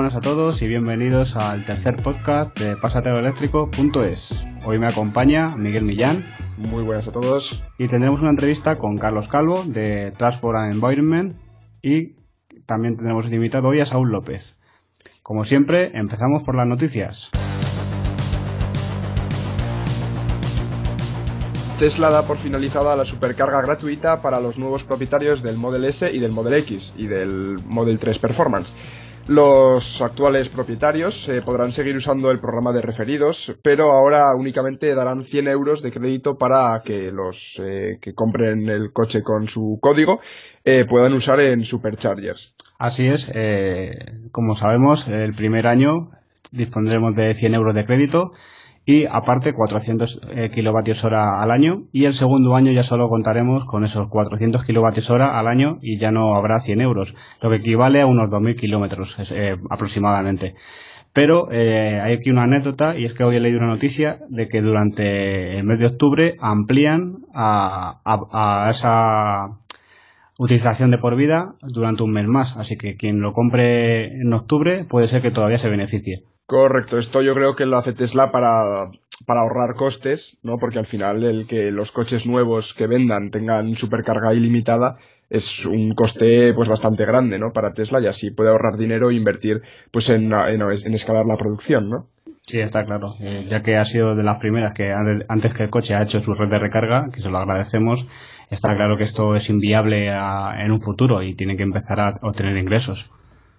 buenas a todos y bienvenidos al tercer podcast de pasateoeléctrico.es. Hoy me acompaña Miguel Millán. Muy buenas a todos. Y tendremos una entrevista con Carlos Calvo de Transport and Environment y también tendremos invitado hoy a Saúl López. Como siempre, empezamos por las noticias. Tesla da por finalizada la supercarga gratuita para los nuevos propietarios del Model S y del Model X y del Model 3 Performance. Los actuales propietarios podrán seguir usando el programa de referidos, pero ahora únicamente darán 100 euros de crédito para que los que compren el coche con su código puedan usar en Superchargers. Así es, como sabemos, el primer año dispondremos de 100 euros de crédito y aparte 400 kilovatios hora al año, y el segundo año ya solo contaremos con esos 400 kilovatios hora al año y ya no habrá 100 euros, lo que equivale a unos 2.000 kilómetros aproximadamente. Pero hay aquí una anécdota, y es que hoy he leído una noticia de que durante el mes de octubre amplían a esa utilización de por vida durante un mes más, así que quien lo compre en octubre puede ser que todavía se beneficie. Correcto, esto yo creo que lo hace Tesla para ahorrar costes, ¿no? Porque al final el que los coches nuevos que vendan tengan supercarga ilimitada es un coste pues bastante grande, ¿no? Para Tesla, y así puede ahorrar dinero e invertir pues en escalar la producción, ¿no? Sí, está claro, ya que ha sido de las primeras que antes que el coche ha hecho su red de recarga, que se lo agradecemos. Está claro que esto es inviable en un futuro y tiene que empezar a obtener ingresos.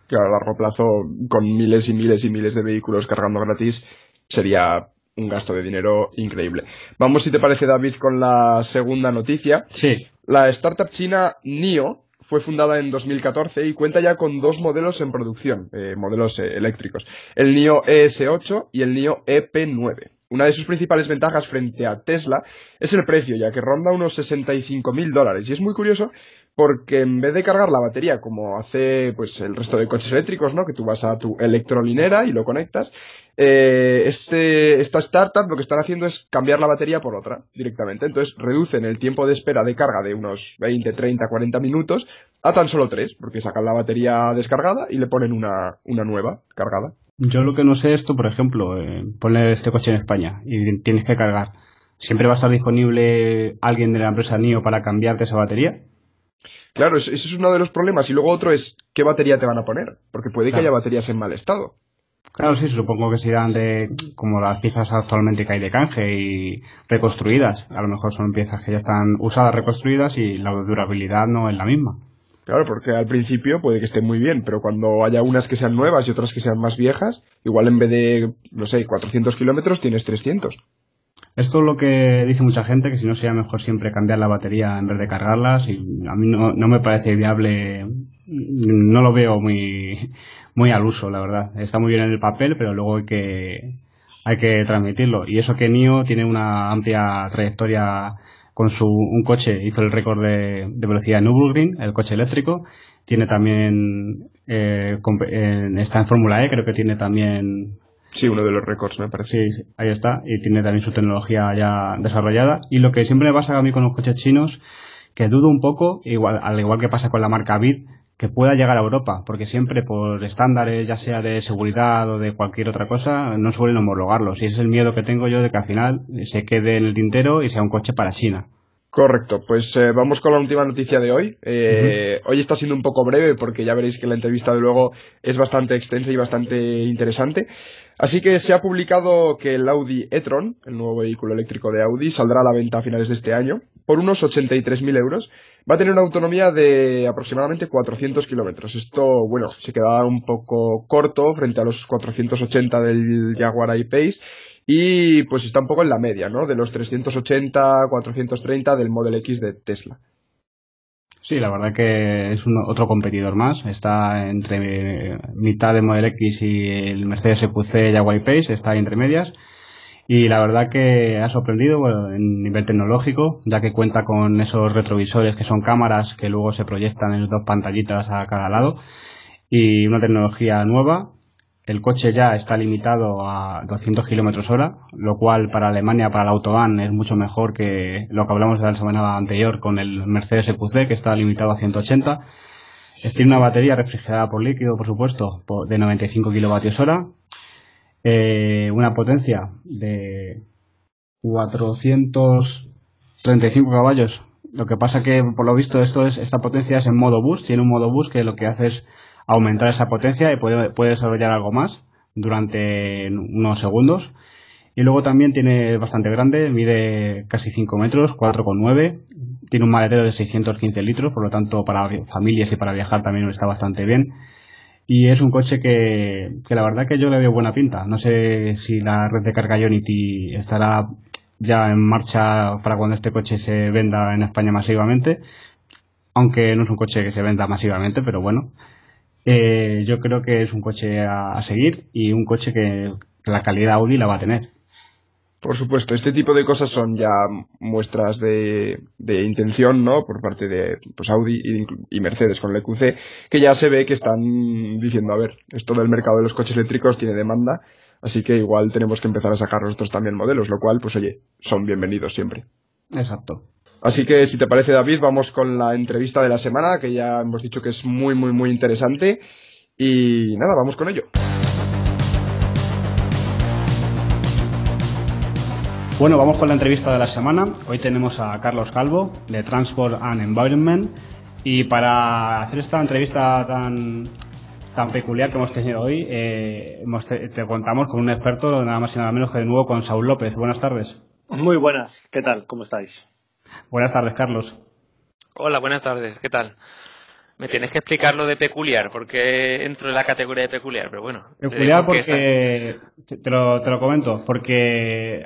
Claro, a largo plazo, con miles y miles y miles de vehículos cargando gratis, sería un gasto de dinero increíble. Vamos, si te parece, David, con la segunda noticia. Sí. La startup china NIO fue fundada en 2014 y cuenta ya con dos modelos en producción, modelos eléctricos, el NIO ES8 y el NIO EP9. Una de sus principales ventajas frente a Tesla es el precio, ya que ronda unos $65.000, y es muy curioso porque en vez de cargar la batería como hace pues el resto de coches eléctricos, ¿no? Que tú vas a tu electrolinera y lo conectas, esta startup lo que están haciendo es cambiar la batería por otra directamente. Entonces reducen el tiempo de espera de carga de unos 20, 30, 40 minutos a tan solo 3, porque sacan la batería descargada y le ponen una nueva cargada. Yo lo que no sé es, tú, por ejemplo, ponle este coche en España y tienes que cargar. ¿Siempre va a estar disponible alguien de la empresa NIO para cambiarte esa batería? Claro, ese es uno de los problemas. Y luego otro es, ¿qué batería te van a poner? Porque puede que haya baterías en mal estado. Claro, sí, supongo que serán como las piezas actualmente que hay de canje y reconstruidas. A lo mejor son piezas que ya están usadas, reconstruidas, y la durabilidad no es la misma. Claro, porque al principio puede que estén muy bien, pero cuando haya unas que sean nuevas y otras que sean más viejas, igual en vez de, 400 kilómetros tienes 300. Esto es lo que dice mucha gente, que si no sería mejor siempre cambiar la batería en vez de cargarlas, y a mí no me parece viable, no lo veo muy al uso, la verdad. Está muy bien en el papel, pero luego hay que transmitirlo. Y eso que NIO tiene una amplia trayectoria con un coche, hizo el récord de velocidad en Nürburgring, el coche eléctrico. Tiene también, está en Fórmula E, creo que tiene también. Sí, uno de los récords, me parece. Sí, ahí está, y tiene también su tecnología ya desarrollada. Y lo que siempre me pasa a mí con los coches chinos, que dudo un poco, al igual que pasa con la marca BYD, que pueda llegar a Europa, porque siempre por estándares, ya sea de seguridad o de cualquier otra cosa, no suelen homologarlos. Y ese es el miedo que tengo yo, de que al final se quede en el tintero y sea un coche para China. Correcto, pues vamos con la última noticia de hoy. Hoy está siendo un poco breve porque ya veréis que la entrevista de luego es bastante extensa y bastante interesante. Así que se ha publicado que el Audi e-tron, el nuevo vehículo eléctrico de Audi, saldrá a la venta a finales de este año por unos 83.000 euros. Va a tener una autonomía de aproximadamente 400 kilómetros. Esto, bueno, se queda un poco corto frente a los 480 del Jaguar I-Pace. Y pues está un poco en la media, ¿no? De los 380, 430 del Model X de Tesla. Sí, la verdad que es otro competidor más. Está entre mitad de Model X y el Mercedes EQC Jaguar I-Pace, está ahí entre medias. Y la verdad que ha sorprendido, bueno, en nivel tecnológico, ya que cuenta con esos retrovisores que son cámaras que luego se proyectan en dos pantallitas a cada lado, y una tecnología nueva. El coche ya está limitado a 200 kilómetros hora, lo cual para Alemania, para la Autobahn, es mucho mejor que lo que hablamos de la semana anterior con el Mercedes EQC, que está limitado a 180. Tiene una batería refrigerada por líquido, por supuesto, de 95 kilovatios hora, una potencia de 435 caballos. Lo que pasa que, por lo visto, esta potencia es en modo boost. Tiene un modo boost que lo que hace es aumentar esa potencia y puede desarrollar algo más durante unos segundos. Y luego también tiene bastante grande, mide casi 5 metros, 4,9. Tiene un maletero de 615 litros, por lo tanto para familias y para viajar también está bastante bien. Y es un coche que la verdad que yo le veo buena pinta. No sé si la red de carga Ionity estará ya en marcha para cuando este coche se venda en España masivamente, aunque no es un coche que se venda masivamente, pero bueno, yo creo que es un coche a seguir y un coche que la calidad Audi la va a tener. Por supuesto, este tipo de cosas son ya muestras de intención, ¿no? Por parte de pues Audi y Mercedes con el EQC, que ya se ve que están diciendo, a ver, esto del mercado de los coches eléctricos tiene demanda, así que igual tenemos que empezar a sacar nosotros también modelos, lo cual, pues oye, son bienvenidos siempre. Exacto. Así que, si te parece, David, vamos con la entrevista de la semana, que ya hemos dicho que es muy, muy, muy interesante. Y nada, vamos con ello. Bueno, vamos con la entrevista de la semana. Hoy tenemos a Carlos Calvo, de Transport and Environment. Y para hacer esta entrevista tan peculiar que hemos tenido hoy, te contamos con un experto, nada más y nada menos que de nuevo con Saúl López. Buenas tardes. Muy buenas, ¿qué tal? ¿Cómo estáis? Buenas tardes, Carlos. Hola, buenas tardes, ¿qué tal? Me tienes que explicar lo de peculiar, porque entro en la categoría de peculiar, pero bueno. Peculiar porque, te lo comento, porque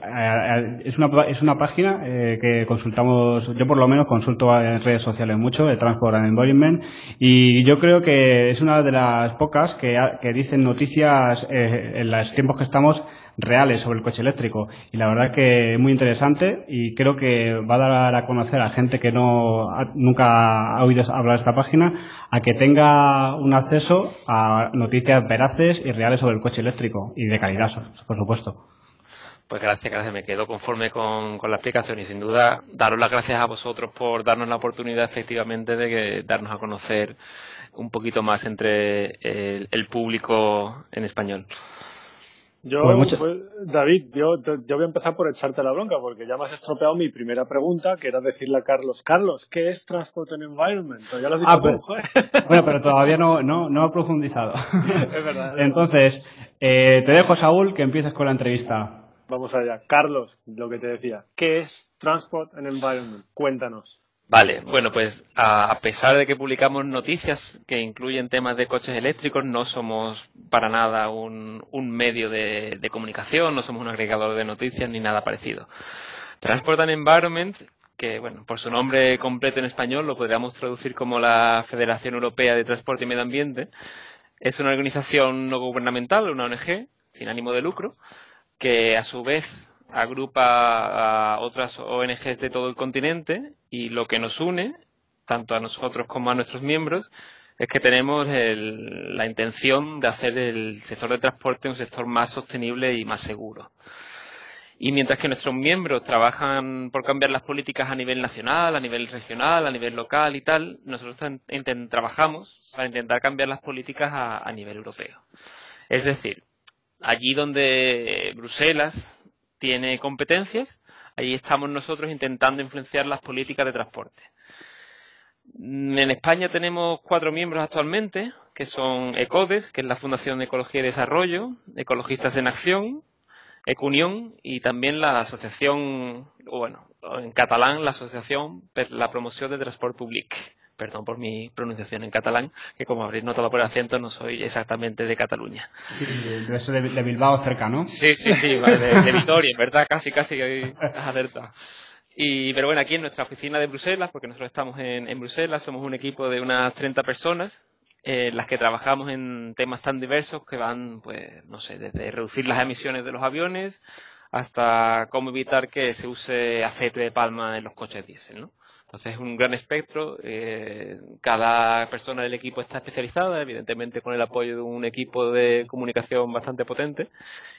es una página que consultamos, yo por lo menos consulto en redes sociales mucho, de Transport and Environment, y yo creo que es una de las pocas que dicen noticias en los tiempos que estamos reales sobre el coche eléctrico, y la verdad que es muy interesante y creo que va a dar a conocer a gente que nunca ha oído hablar de esta página, a que tenga un acceso a noticias veraces y reales sobre el coche eléctrico y de calidad, por supuesto. Pues gracias, me quedo conforme con la explicación y sin duda daros las gracias a vosotros por darnos la oportunidad efectivamente de darnos a conocer un poquito más entre el público en español. David, yo voy a empezar por echarte la bronca, porque ya me has estropeado mi primera pregunta, que era decirle a Carlos, ¿qué es Transport and Environment? Ya lo has dicho tú, joder. Bueno, pero todavía no he profundizado. Es verdad. Entonces, te dejo, Saúl, que empieces con la entrevista. Vamos allá. Carlos, lo que te decía, ¿qué es Transport and Environment? Cuéntanos. Vale, bueno, pues a pesar de que publicamos noticias que incluyen temas de coches eléctricos, no somos para nada un medio de comunicación, no somos un agregador de noticias ni nada parecido. Transport and Environment, que bueno, por su nombre completo en español lo podríamos traducir como la Federación Europea de Transporte y Medio Ambiente, es una organización no gubernamental, una ONG, sin ánimo de lucro, que a su vez agrupa a otras ONGs de todo el continente, y lo que nos une, tanto a nosotros como a nuestros miembros, es que tenemos la intención de hacer el sector de transporte un sector más sostenible y más seguro. Y mientras que nuestros miembros trabajan por cambiar las políticas a nivel nacional, a nivel regional, a nivel local y tal, nosotros trabajamos para intentar cambiar las políticas a nivel europeo. Es decir, allí donde Bruselas tiene competencias, allí estamos nosotros intentando influenciar las políticas de transporte. En España tenemos 4 miembros actualmente, que son ECODES, que es la Fundación de Ecología y Desarrollo, Ecologistas en Acción, Ecunión, y también la asociación, bueno, en catalán, la Asociación per la Promoció de Transport Públic. Perdón por mi pronunciación en catalán, que como habréis notado por el acento no soy exactamente de Cataluña. Sí, de Bilbao cerca, ¿no? Sí, de Vitoria, en verdad, casi alerta. Pero bueno, aquí en nuestra oficina de Bruselas, porque nosotros estamos en Bruselas, somos un equipo de unas 30 personas, las que trabajamos en temas tan diversos que van, pues, no sé, desde reducir las emisiones de los aviones hasta cómo evitar que se use aceite de palma en los coches diésel, ¿no? Entonces es un gran espectro, cada persona del equipo está especializada, evidentemente con el apoyo de un equipo de comunicación bastante potente,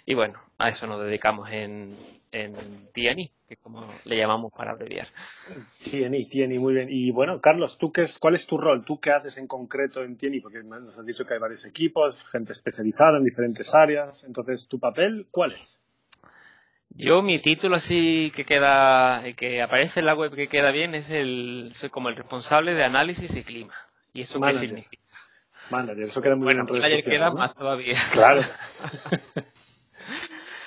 y bueno, a eso nos dedicamos en TNI, que es como le llamamos para abreviar. TNI, muy bien. Y bueno, Carlos, ¿cuál es tu rol? ¿Tú qué haces en concreto en TNI? Porque nos has dicho que hay varios equipos, gente especializada en diferentes áreas, entonces, ¿tu papel cuál es? Yo, mi título así que queda, el que aparece en la web que queda bien, soy como el responsable de análisis y clima. ¿Y eso qué significa? Manager, eso queda muy bien en redes sociales, queda, ¿no? más todavía. Claro.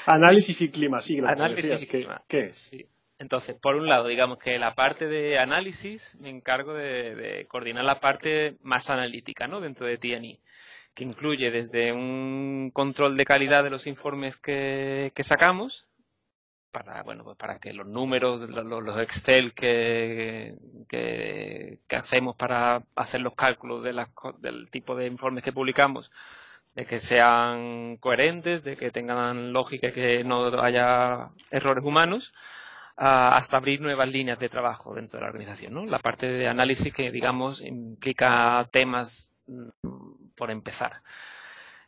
Análisis y clima, sí, análisis y clima. ¿Qué es? Sí. Entonces, por un lado, digamos que la parte de análisis me encargo de coordinar la parte más analítica, ¿no? Dentro de TNI, que incluye desde un control de calidad de los informes que sacamos, para que los números, los Excel que hacemos para hacer los cálculos del tipo de informes que publicamos, de que sean coherentes, de que tengan lógica y que no haya errores humanos, hasta abrir nuevas líneas de trabajo dentro de la organización, ¿no? La parte de análisis que, digamos, implica temas por empezar.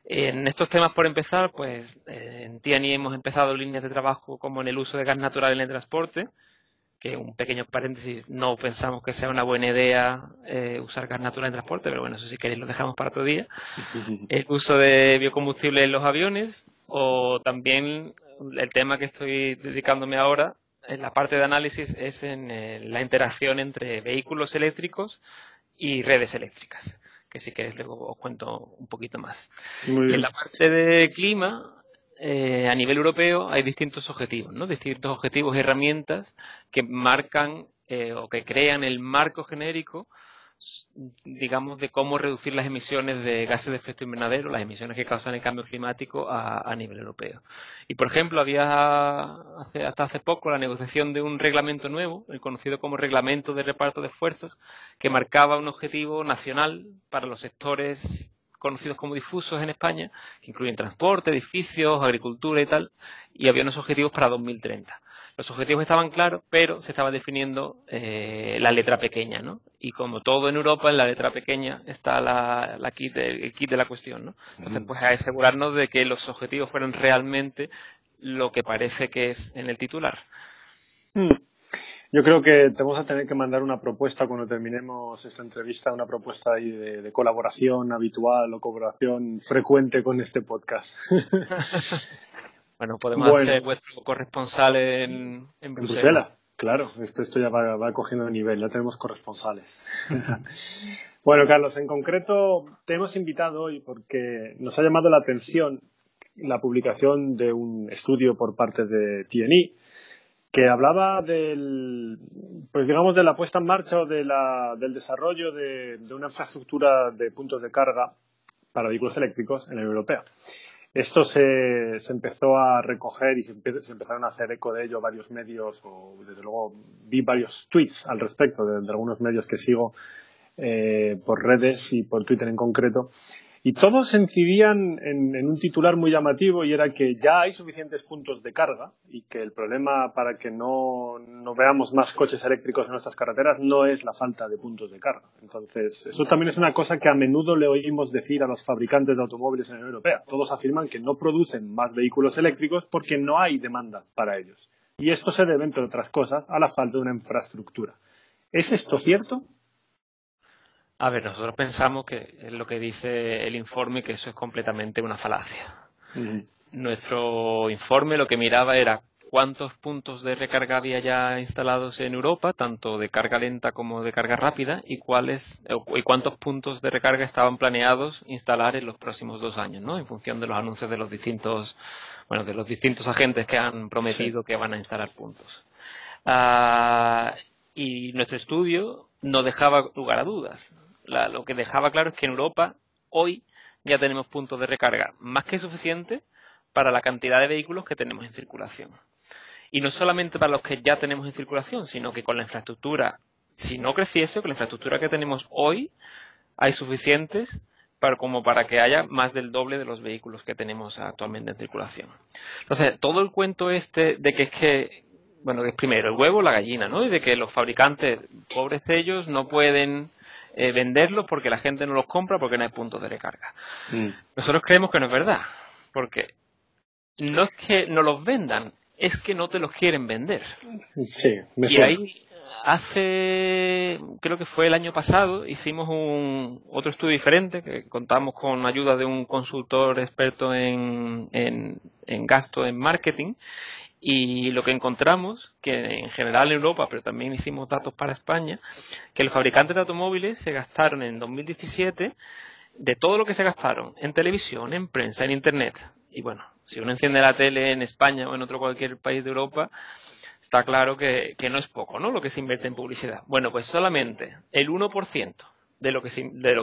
En estos temas por empezar, pues en TNI hemos empezado líneas de trabajo como en el uso de gas natural en el transporte, que un pequeño paréntesis, no pensamos que sea una buena idea usar gas natural en transporte, pero bueno, eso si queréis lo dejamos para otro día. El uso de biocombustible en los aviones, o también el tema que estoy dedicándome ahora, en la parte de análisis, es en la interacción entre vehículos eléctricos y redes eléctricas, que si queréis luego os cuento un poquito más. Y en la parte de clima, a nivel europeo hay distintos objetivos, ¿no? Distintos objetivos y herramientas que marcan o que crean el marco genérico, digamos, de cómo reducir las emisiones de gases de efecto invernadero, las emisiones que causan el cambio climático a nivel europeo. Y, por ejemplo, había hasta hace poco la negociación de un reglamento nuevo, el conocido como Reglamento de Reparto de Esfuerzos, que marcaba un objetivo nacional para los sectores conocidos como difusos en España, que incluyen transporte, edificios, agricultura y tal, y había unos objetivos para 2030. Los objetivos estaban claros, pero se estaba definiendo la letra pequeña, ¿no? Y como todo en Europa, en la letra pequeña está el kit de la cuestión, ¿no? Entonces, pues a asegurarnos de que los objetivos fueran realmente lo que parece que es en el titular. Yo creo que te vamos a tener que mandar una propuesta cuando terminemos esta entrevista, una propuesta ahí de colaboración habitual o colaboración frecuente con este podcast. Bueno, podemos ser vuestro corresponsal en Bruselas. Claro, esto ya va cogiendo nivel, ya tenemos corresponsales. Bueno, Carlos, en concreto te hemos invitado hoy porque nos ha llamado la atención la publicación de un estudio por parte de TNI que hablaba de la puesta en marcha o del desarrollo de una infraestructura de puntos de carga para vehículos eléctricos en la Unión Europea. Esto se empezó a recoger y se empezaron a hacer eco de ello varios medios, o desde luego vi varios tweets al respecto de algunos medios que sigo por redes y por Twitter en concreto. Y todos se incidían en un titular muy llamativo, y era que ya hay suficientes puntos de carga y que el problema para que no veamos más coches eléctricos en nuestras carreteras no es la falta de puntos de carga. Entonces, eso también es una cosa que a menudo le oímos decir a los fabricantes de automóviles en la Unión Europea. Todos afirman que no producen más vehículos eléctricos porque no hay demanda para ellos. Y esto se debe, entre otras cosas, a la falta de una infraestructura. ¿Es esto cierto? A ver, nosotros pensamos que es lo que dice el informe, que eso es completamente una falacia. Nuestro informe lo que miraba era cuántos puntos de recarga había ya instalados en Europa, tanto de carga lenta como de carga rápida, y cuántos puntos de recarga estaban planeados instalar en los próximos 2 años, ¿no? En función de los anuncios de los distintos agentes que han prometido que van a instalar puntos. Y nuestro estudio no dejaba lugar a dudas. Lo que dejaba claro es que en Europa hoy ya tenemos puntos de recarga más que suficientes para la cantidad de vehículos que tenemos en circulación. Y no solamente para los que ya tenemos en circulación, sino que con la infraestructura, si no creciese, con la infraestructura que tenemos hoy, hay suficientes como para que haya más del doble de los vehículos que tenemos actualmente en circulación. Entonces, todo el cuento este de que que es primero el huevo o la gallina, ¿no? Y de que los fabricantes, pobres ellos, no pueden venderlos porque la gente no los compra porque no hay puntos de recarga. Nosotros creemos que no es verdad, porque no es que no los vendan, es que no te los quieren vender. Sí, me Y suena. ahí creo que fue el año pasado, hicimos otro estudio diferente, que contamos con ayuda de un consultor experto en gasto en marketing, y lo que encontramos, que en general en Europa, pero también hicimos datos para España, que los fabricantes de automóviles se gastaron en 2017, de todo lo que se gastaron en televisión, en prensa, en internet, y bueno, si uno enciende la tele en España o en otro cualquier país de Europa, está claro que no es poco, ¿no?, lo que se invierte en publicidad. Bueno, pues solamente el 1% de lo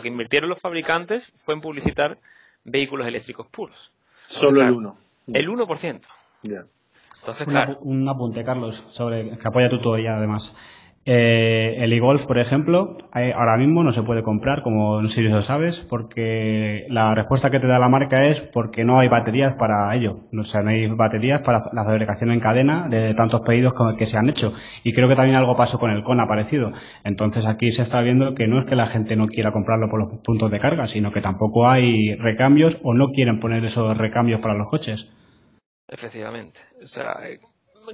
que invirtieron los fabricantes fue en publicitar vehículos eléctricos puros. Solo el 1. El 1%. Ya. Entonces, claro. Un apunte, Carlos, sobre que apoya tu teoría, además. El e-Golf, por ejemplo, ahora mismo no se puede comprar, como no sé si lo sabes, porque la respuesta que te da la marca es porque no hay baterías para ello. O sea, no hay baterías para la fabricación en cadena de tantos pedidos que se han hecho. Y creo que también algo pasó con el Kona parecido. Entonces aquí se está viendo que no es que la gente no quiera comprarlo por los puntos de carga, sino que tampoco hay recambios o no quieren poner esos recambios para los coches. Efectivamente. O sea,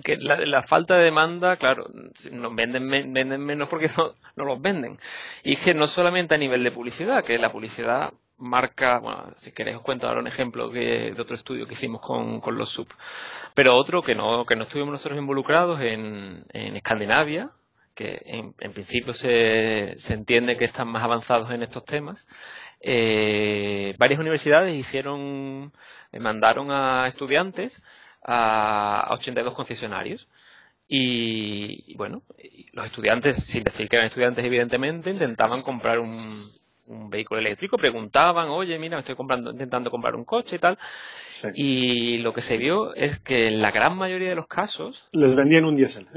que la falta de demanda, claro, nos venden menos porque no los venden. Y es que no solamente a nivel de publicidad, que la publicidad marca, bueno, si queréis os cuento ahora un ejemplo de otro estudio que hicimos con los SUV, pero otro que no estuvimos nosotros involucrados en Escandinavia, que en principio se entiende que están más avanzados en estos temas. Varias universidades mandaron a estudiantes a 82 concesionarios y bueno, los estudiantes, sin decir que eran estudiantes evidentemente, intentaban comprar un vehículo eléctrico, preguntaban, oye, mira, estoy intentando comprar un coche y tal, Sí. y lo que se vio es que en la gran mayoría de los casos Les vendían un diésel.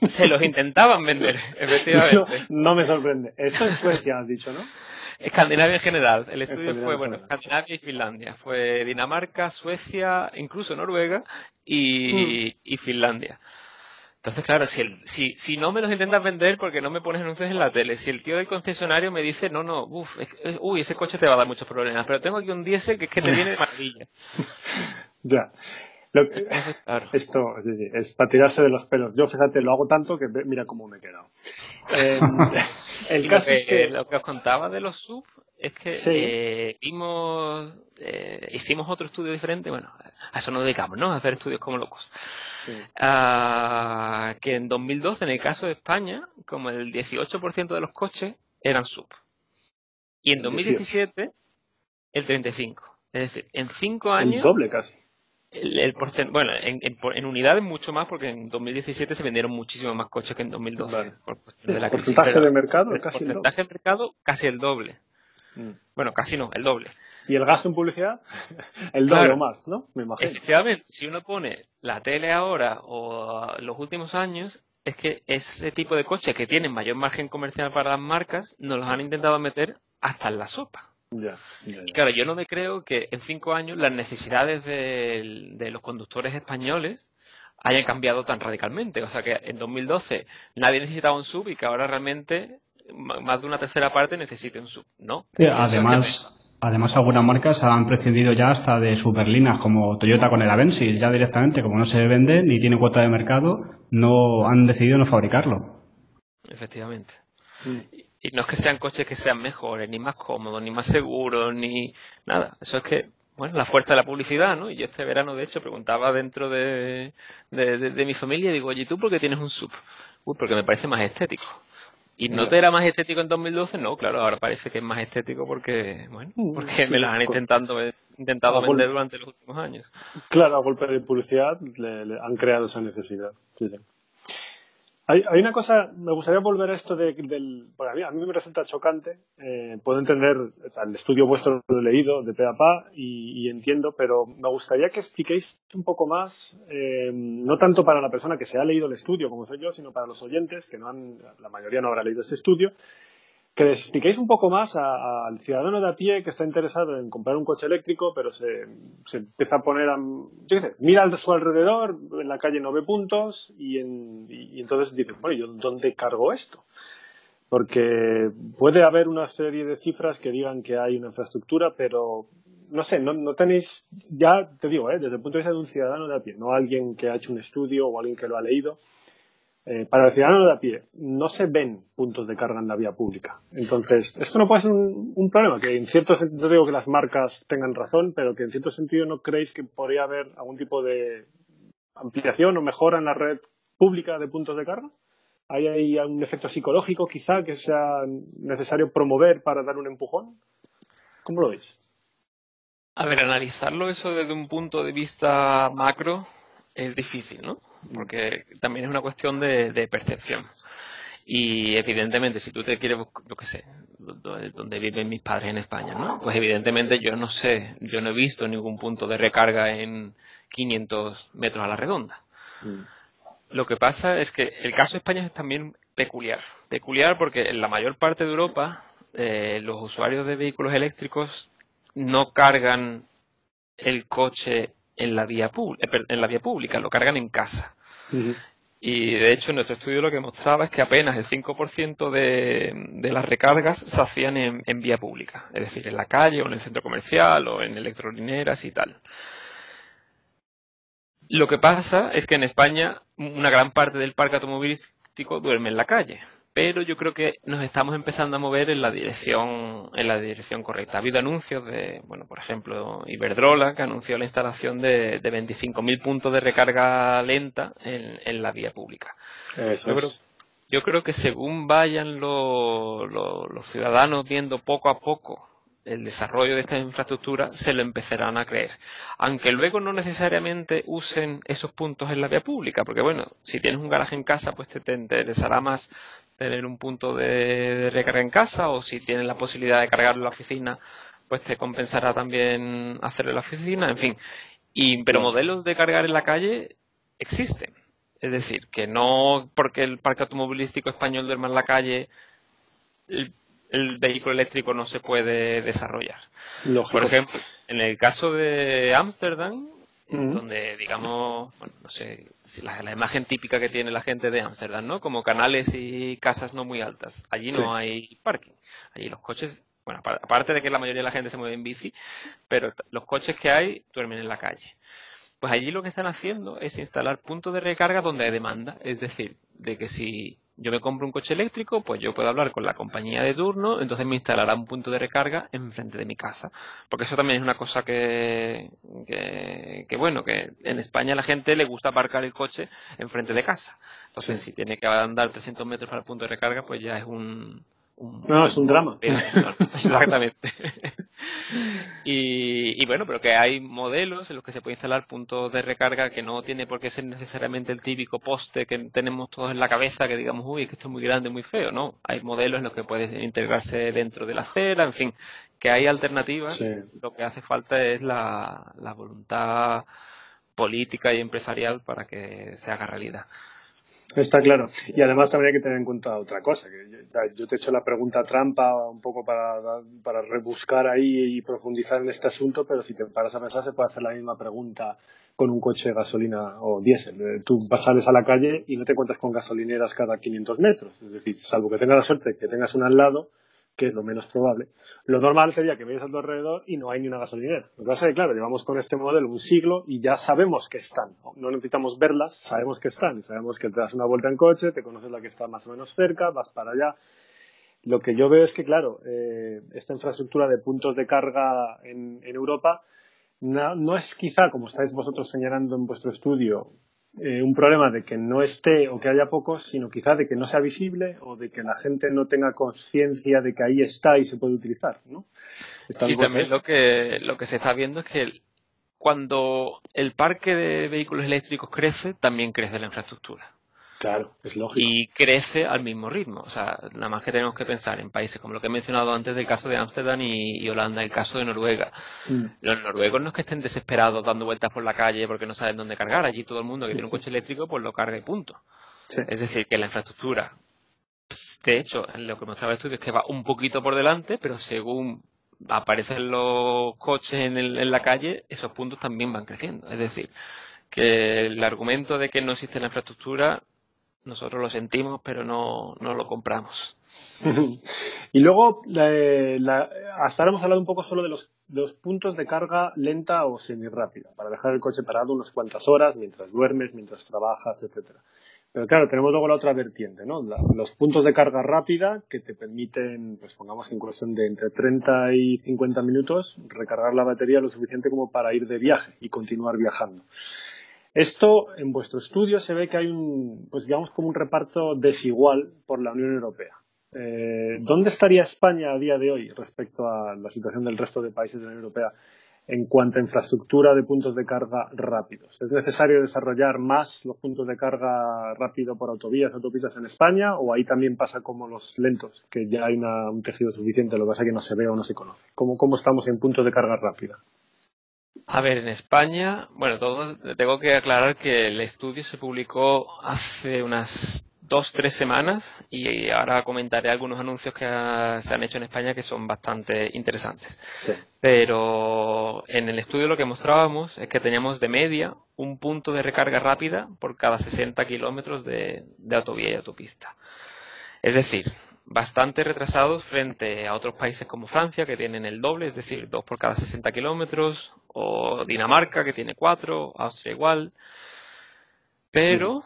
se los intentaban vender, efectivamente. No me sorprende. Esto en Suecia, has dicho, ¿no? Escandinavia en general. El estudio Escandinavia fue, en general. Escandinavia y Finlandia. Fue Dinamarca, Suecia, incluso Noruega y Finlandia. Entonces, claro, si no me los intentas vender porque no me pones anuncios en la tele, si el tío del concesionario me dice, ese coche te va a dar muchos problemas, pero tengo aquí un diésel que es que te viene de maravilla. Ya. Entonces, claro. Esto es para tirarse de los pelos. Yo, fíjate, lo hago tanto que mira cómo me he quedado. El caso es que lo que os contaba de los SUV es que sí. hicimos otro estudio diferente. Bueno, a eso nos dedicamos, ¿no? A hacer estudios como locos. Sí. Que en 2012, en el caso de España, como el 18% de los coches eran SUV. Y en 2017, el 35%. Es decir, en 5 años... El doble casi. Bueno, en unidades mucho más, porque en 2017 se vendieron muchísimos más coches que en 2012. Vale. Por cuestión de la crisis, porcentaje de mercado el casi el doble. porcentaje de mercado casi el doble. Bueno, casi no, el doble. ¿Y el gasto en publicidad? El doble o más, ¿no? Me imagino. Efectivamente, si uno pone la tele ahora o los últimos años, es que ese tipo de coches que tienen mayor margen comercial para las marcas, nos los han intentado meter hasta en la sopa. Ya. Y claro, yo no me creo que en 5 años las necesidades de los conductores españoles hayan cambiado tan radicalmente. O sea, que en 2012 nadie necesitaba un SUV y que ahora realmente más de una tercera parte necesite un SUV, ¿no? Sí, además algunas marcas han prescindido ya hasta de sus berlinas, como Toyota con el Avensis, ya directamente, como no se vende ni tiene cuota de mercado, no han decidido no fabricarlo. Efectivamente. Y no es que sean coches que sean mejores, ni más cómodos, ni más seguros, ni nada. Eso es que, bueno, la fuerza de la publicidad, ¿no? Y yo este verano, de hecho, preguntaba dentro de mi familia, digo, oye, ¿tú por qué tienes un SUV? Porque me parece más estético. ¿Y no te era más estético en 2012? No, claro, ahora parece que es más estético porque me lo han intentado vender durante los últimos años. Claro, a golpe de publicidad le han creado esa necesidad. Sí. Hay una cosa, me gustaría volver a esto porque a mí me resulta chocante. Puedo entender, o sea, el estudio vuestro lo he leído de pe a pa y entiendo, pero me gustaría que expliquéis un poco más, no tanto para la persona que se ha leído el estudio como soy yo, sino para los oyentes, que la mayoría no habrá leído ese estudio, que le expliquéis un poco más al ciudadano de a pie que está interesado en comprar un coche eléctrico, pero se empieza a poner yo qué sé, mira a su alrededor, en la calle no ve puntos y entonces dice, bueno, ¿yo dónde cargo esto? Porque puede haber una serie de cifras que digan que hay una infraestructura, pero no sé, no tenéis, ya te digo, desde el punto de vista de un ciudadano de a pie, no alguien que ha hecho un estudio o alguien que lo ha leído. Para el ciudadano de a pie no se ven puntos de carga en la vía pública. Entonces, esto no puede ser un problema, que en cierto sentido, no digo que las marcas tengan razón, pero que en cierto sentido no creéis que podría haber algún tipo de ampliación o mejora en la red pública de puntos de carga. ¿Hay un efecto psicológico quizá que sea necesario promover para dar un empujón? ¿Cómo lo veis? A ver, analizarlo eso desde un punto de vista macro es difícil, ¿no? Porque también es una cuestión de percepción. Y evidentemente, si tú te quieres buscar, yo qué sé, donde viven mis padres en España, ¿no? Pues evidentemente yo no he visto ningún punto de recarga en 500 metros a la redonda. Lo que pasa es que el caso de España es también peculiar. Peculiar porque en la mayor parte de Europa los usuarios de vehículos eléctricos no cargan el coche en la vía pública, lo cargan en casa. Uh-huh. Y de hecho nuestro estudio lo que mostraba es que apenas el 5% de las recargas se hacían en vía pública, es decir, en la calle o en el centro comercial o en electrolineras y tal. Lo que pasa es que en España una gran parte del parque automovilístico duerme en la calle, pero yo creo que nos estamos empezando a mover en la dirección correcta. Ha habido anuncios de, bueno, por ejemplo, Iberdrola, que anunció la instalación de 25.000 puntos de recarga lenta en la vía pública. Yo creo que según vayan los ciudadanos viendo poco a poco el desarrollo de esta infraestructura, se lo empezarán a creer. Aunque luego no necesariamente usen esos puntos en la vía pública, porque bueno, si tienes un garaje en casa, pues te interesará más tener un punto de recarga en casa, o si tienes la posibilidad de cargarlo en la oficina, pues te compensará también hacerlo en la oficina, en fin. Pero modelos de cargar en la calle existen. Es decir, que no porque el parque automovilístico español duerma en la calle, el vehículo eléctrico no se puede desarrollar. Lógico. Por ejemplo, en el caso de Ámsterdam, donde, digamos, bueno, no sé, si la imagen típica que tiene la gente de Ámsterdam, ¿no? Como canales y casas no muy altas. Allí no hay parking. Allí los coches, bueno, aparte de que la mayoría de la gente se mueve en bici, pero los coches que hay duermen en la calle. Pues allí lo que están haciendo es instalar puntos de recarga donde hay demanda. Es decir, de que si yo me compro un coche eléctrico, pues yo puedo hablar con la compañía de turno, entonces me instalará un punto de recarga enfrente de mi casa. Porque eso también es una cosa que bueno, que en España a la gente le gusta aparcar el coche enfrente de casa. Entonces, si tiene que andar 300 metros para el punto de recarga, pues ya es es un drama. Exactamente. Y bueno, pero que hay modelos en los que se puede instalar puntos de recarga que no tiene por qué ser necesariamente el típico poste que tenemos todos en la cabeza, que digamos, uy, es que esto es muy grande, muy feo, ¿no? Hay modelos en los que puede integrarse dentro de la acera, en fin, que hay alternativas. Sí. Lo que hace falta es la voluntad política y empresarial para que se haga realidad. Está claro. Y además también hay que tener en cuenta otra cosa, que yo te he hecho la pregunta trampa un poco para rebuscar ahí y profundizar en este asunto, pero si te paras a pensar se puede hacer la misma pregunta con un coche de gasolina o diésel. Tú sales a la calle y no te encuentras con gasolineras cada 500 metros. Es decir, salvo que tengas la suerte de que tengas una al lado, que es lo menos probable. Lo normal sería que vayas a tu alrededor y no hay ni una gasolinera. Lo que pasa es que, claro, llevamos con este modelo un siglo y ya sabemos que están. No necesitamos verlas, sabemos que están. Sabemos que te das una vuelta en coche, te conoces la que está más o menos cerca, vas para allá. Lo que yo veo es que, claro, esta infraestructura de puntos de carga en Europa no es quizá, como estáis vosotros señalando en vuestro estudio, un problema de que no esté o que haya pocos, sino quizá de que no sea visible o de que la gente no tenga conciencia de que ahí está y se puede utilizar, ¿no? Sí, también lo que se está viendo es que cuando el parque de vehículos eléctricos crece, también crece la infraestructura. Claro, es lógico. Y crece al mismo ritmo. O sea, nada más que tenemos que pensar en países como lo que he mencionado antes del caso de Ámsterdam y Holanda, el caso de Noruega. Los noruegos no es que estén desesperados dando vueltas por la calle porque no saben dónde cargar. Allí todo el mundo que tiene un coche eléctrico pues lo carga y punto. Sí. Es decir, que la infraestructura De hecho, lo que mostraba el estudio es que va un poquito por delante, pero según aparecen los coches en la calle, esos puntos también van creciendo. Es decir, que el argumento de que no existe la infraestructura, nosotros lo sentimos, pero no lo compramos. Y luego, hasta ahora hemos hablado un poco solo de los puntos de carga lenta o semirápida, para dejar el coche parado unas cuantas horas mientras duermes, mientras trabajas, etcétera. Pero claro, tenemos luego la otra vertiente, ¿no? Los puntos de carga rápida que te permiten, pues pongamos en cuestión de entre 30 y 50 minutos, recargar la batería lo suficiente como para ir de viaje y continuar viajando. Esto, en vuestro estudio, se ve que hay pues digamos como un reparto desigual por la Unión Europea. ¿Dónde estaría España a día de hoy respecto a la situación del resto de países de la Unión Europea en cuanto a infraestructura de puntos de carga rápidos? ¿Es necesario desarrollar más los puntos de carga rápido por autopistas en España, o ahí también pasa como los lentos, que ya hay un tejido suficiente, lo que pasa es que no se ve o no se conoce? ¿Cómo estamos en puntos de carga rápida? A ver, en España, bueno, tengo que aclarar que el estudio se publicó hace unas 2-3 semanas y ahora comentaré algunos anuncios que se han hecho en España que son bastante interesantes. Sí. Pero en el estudio lo que mostrábamos es que teníamos de media un punto de recarga rápida por cada 60 kilómetros de autovía y autopista. Es decir, bastante retrasados frente a otros países como Francia, que tienen el doble, es decir, 2 por cada 60 kilómetros, o Dinamarca, que tiene 4, Austria igual. Pero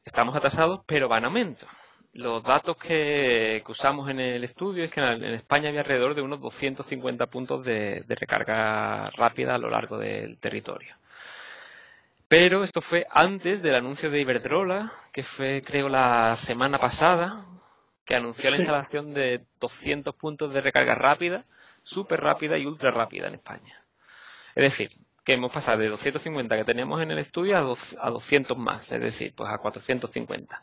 estamos atrasados, pero va en aumento. Los datos que usamos en el estudio es que en España había alrededor de unos 250 puntos de recarga rápida a lo largo del territorio. Pero esto fue antes del anuncio de Iberdrola, que fue, creo, la semana pasada, que anunció la instalación de 200 puntos de recarga rápida, súper rápida y ultra rápida en España. Es decir, que hemos pasado de 250 que teníamos en el estudio a 200 más, es decir, pues a 450.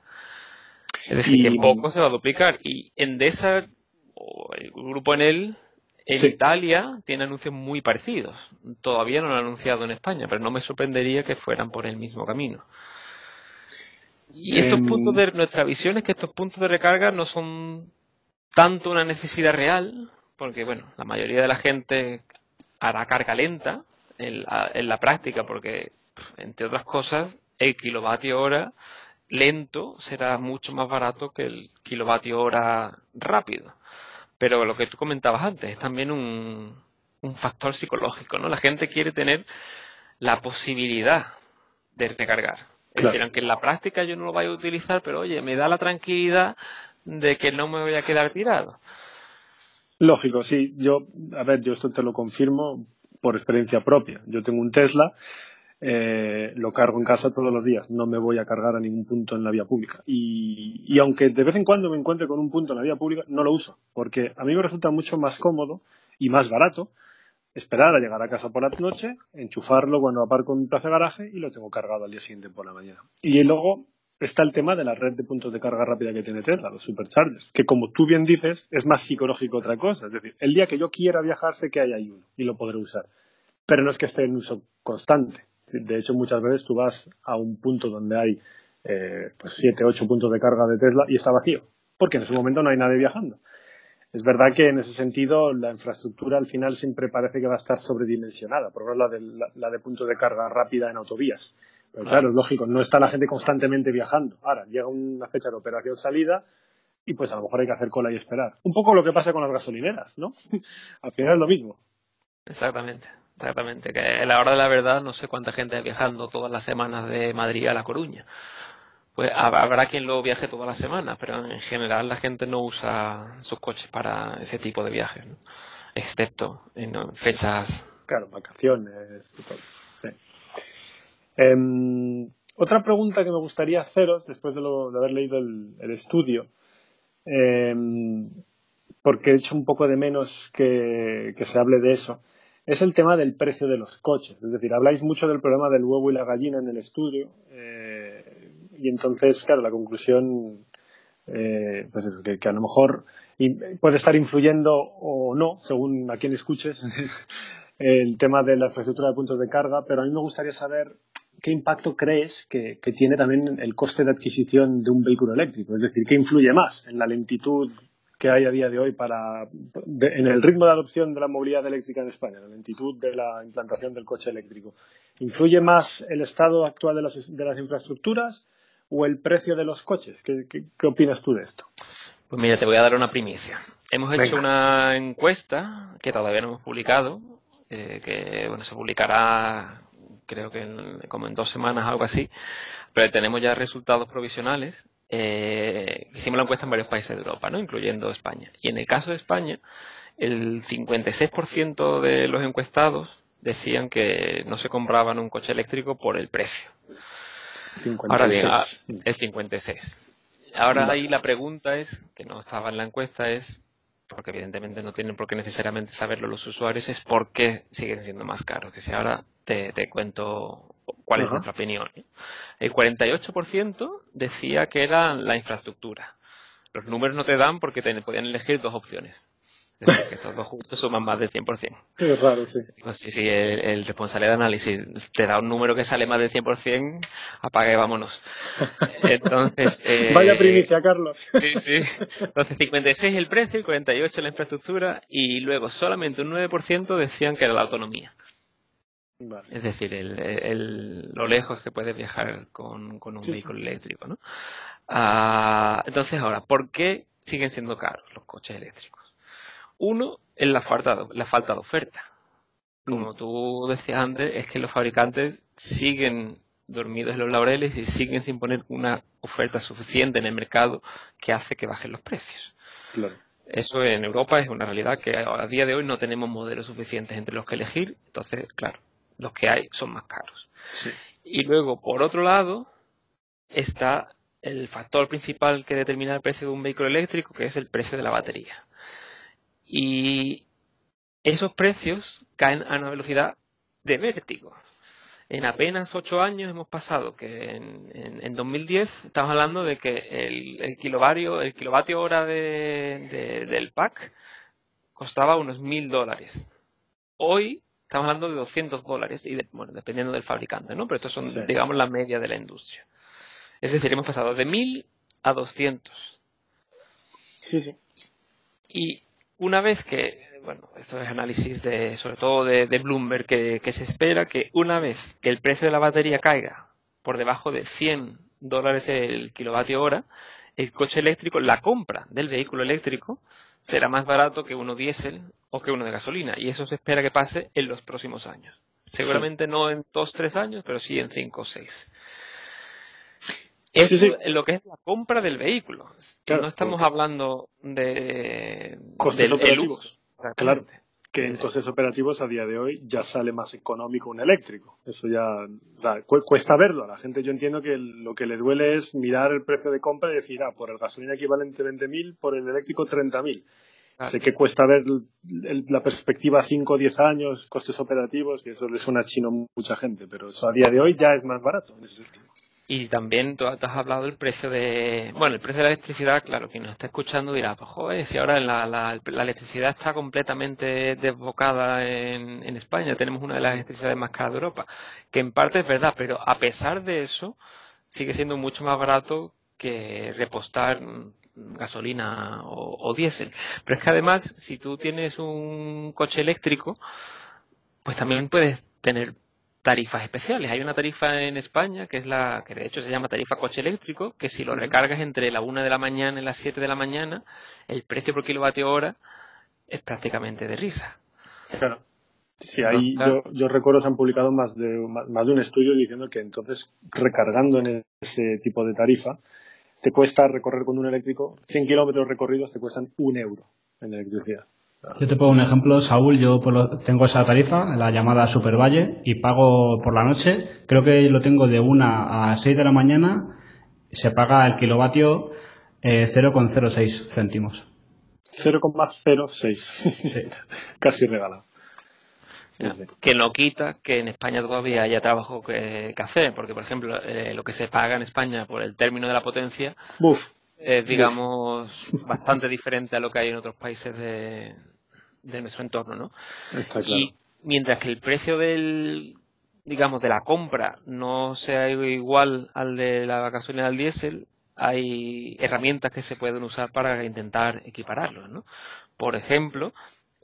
Es decir, que poco se va a duplicar. Y Endesa, o el grupo Enel, en Italia, tiene anuncios muy parecidos. Todavía no lo han anunciado en España, pero no me sorprendería que fueran por el mismo camino. Y estos puntos nuestra visión es que estos puntos de recarga no son tanto una necesidad real, porque bueno, la mayoría de la gente hará carga lenta en la práctica, porque entre otras cosas el kilovatio hora lento será mucho más barato que el kilovatio hora rápido. Pero lo que tú comentabas antes es también un factor psicológico, ¿no? La gente quiere tener la posibilidad de recargar. Es decir, aunque en la práctica yo no lo vaya a utilizar, pero oye, me da la tranquilidad de que no me voy a quedar tirado. Lógico, sí. Yo esto te lo confirmo por experiencia propia. Yo tengo un Tesla, lo cargo en casa todos los días. No me voy a cargar a ningún punto en la vía pública. Y aunque de vez en cuando me encuentre con un punto en la vía pública, no lo uso. Porque a mí me resulta mucho más cómodo y más barato esperar a llegar a casa por la noche, enchufarlo cuando aparco en plaza de garaje y lo tengo cargado al día siguiente por la mañana. Y luego está el tema de la red de puntos de carga rápida que tiene Tesla, los superchargers, que como tú bien dices, es más psicológico otra cosa. Es decir, el día que yo quiera viajar sé que hay uno y lo podré usar. Pero no es que esté en uso constante. De hecho, muchas veces tú vas a un punto donde hay 7, 8 puntos de carga de Tesla y está vacío, porque en ese momento no hay nadie viajando. Es verdad que en ese sentido la infraestructura al final siempre parece que va a estar sobredimensionada, por ejemplo la de puntos de carga rápida en autovías. Pero claro, es lógico, no está la gente constantemente viajando. Ahora, llega una fecha de operación salida y pues a lo mejor hay que hacer cola y esperar. Un poco lo que pasa con las gasolineras, ¿no? Al final es lo mismo. Exactamente. Que a la hora de la verdad no sé cuánta gente está viajando todas las semanas de Madrid a La Coruña. Pues habrá quien lo viaje todas las semanas, pero en general la gente no usa sus coches para ese tipo de viajes, ¿no? Excepto en fechas. Claro, vacaciones y todo. Sí. Otra pregunta que me gustaría haceros, después de haber leído el estudio, porque he hecho un poco de menos que se hable de eso, es el tema del precio de los coches. Es decir, habláis mucho del problema del huevo y la gallina en el estudio, y entonces, claro, la conclusión pues es que a lo mejor puede estar influyendo o no, según a quién escuches, el tema de la infraestructura de puntos de carga, pero a mí me gustaría saber ¿qué impacto crees que tiene también el coste de adquisición de un vehículo eléctrico? Es decir, ¿qué influye más en la lentitud que hay a día de hoy en el ritmo de adopción de la movilidad eléctrica en España, la lentitud de la implantación del coche eléctrico? ¿Influye más el estado actual de las infraestructuras o el precio de los coches? ¿Qué opinas tú de esto? Pues mira, te voy a dar una primicia. Hemos hecho Venga. una encuesta que todavía no hemos publicado, que bueno, se publicará creo que como en 2 semanas, algo así, pero tenemos ya resultados provisionales. Hicimos la encuesta en varios países de Europa, ¿no? Incluyendo España. Y en el caso de España, el 56% de los encuestados decían que no se compraban un coche eléctrico por el precio. 56. Ahora bien, el 56%. Ahora ahí la pregunta es, que no estaba en la encuesta, es, porque evidentemente no tienen por qué necesariamente saberlo los usuarios, es por qué siguen siendo más caros. Que si ahora te cuento cuál es nuestra opinión. El 48% decía que era la infraestructura. Los números no te dan porque podían elegir 2 opciones. Es decir, que estos dos juntos suman más del 100%. Es raro, sí. Pues sí, el responsable de análisis te da un número que sale más del 100%, apague, vámonos. Entonces... Vaya primicia, Carlos. Sí. Entonces 56 el precio, el 48 la infraestructura y luego solamente un 9% decían que era la autonomía. Vale. Es decir, lo lejos que puedes viajar con un vehículo eléctrico, ¿no? Entonces ahora, ¿por qué siguen siendo caros los coches eléctricos? Uno es la falta de oferta. Como tú decías antes, es que los fabricantes siguen dormidos en los laureles y siguen sin poner una oferta suficiente en el mercado que hace que bajen los precios. Claro. Eso en Europa es una realidad que a día de hoy no tenemos modelos suficientes entre los que elegir. Entonces, claro, los que hay son más caros. Sí. Y luego, por otro lado, está el factor principal que determina el precio de un vehículo eléctrico, que es el precio de la batería. Y esos precios caen a una velocidad de vértigo. En apenas 8 años hemos pasado que en 2010 estamos hablando de que el kilovatio hora del pack costaba unos $1.000. Hoy estamos hablando de $200 y bueno, dependiendo del fabricante, ¿no? Pero estos son, digamos, la media de la industria. Es decir, hemos pasado de 1.000 a 200. Sí. Y una vez que, bueno, esto es análisis sobre todo de Bloomberg, que se espera que una vez que el precio de la batería caiga por debajo de $100 el kilovatio hora, el coche eléctrico, la compra del vehículo eléctrico, será más barato que uno diésel o que uno de gasolina. Y eso se espera que pase en los próximos años. Seguramente no en 2-3 años, pero sí en 5 o 6. Eso es lo que es la compra del vehículo. Claro, no estamos hablando de costes operativos. Claro. Que en costes operativos a día de hoy ya sale más económico un eléctrico. Eso ya cuesta verlo. A la gente yo entiendo que lo que le duele es mirar el precio de compra y decir, por el gasolina equivalente 20.000, por el eléctrico 30.000. Sé que cuesta ver la perspectiva a 5 o 10 años, costes operativos, que eso le suena chino a mucha gente, pero eso a día de hoy ya es más barato en ese sentido. Y también tú has hablado del precio el precio de la electricidad. Claro, quien nos está escuchando dirá, pues joder, si ahora la electricidad está completamente desbocada en España, tenemos una de las electricidades más caras de Europa, que en parte es verdad, pero a pesar de eso, sigue siendo mucho más barato que repostar gasolina o diésel. Pero es que además, si tú tienes un coche eléctrico, pues también puedes tener tarifas especiales. Hay una tarifa en España que de hecho se llama tarifa coche eléctrico, que si lo recargas entre la 1 de la mañana y las 7 de la mañana, el precio por kilovatio hora es prácticamente de risa. Claro. Sí, ahí yo recuerdo se han publicado más de un estudio diciendo que entonces recargando en ese tipo de tarifa te cuesta recorrer con un eléctrico 100 kilómetros recorridos te cuestan €1 en electricidad. Yo te pongo un ejemplo, Saúl, yo tengo esa tarifa, la llamada Supervalle, y pago por la noche, creo que lo tengo de 1 a 6 de la mañana, se paga el kilovatio 0,06 céntimos. 0,06. Sí. Casi regalado. Que no quita que en España todavía haya trabajo que hacer, porque por ejemplo lo que se paga en España por el término de la potencia es, digamos, bastante diferente a lo que hay en otros países de nuestro entorno, ¿no? Está claro. Y mientras que el precio del digamos, de la compra no sea igual al de la gasolina al diésel, hay herramientas que se pueden usar para intentar equipararlos, ¿no? Por ejemplo,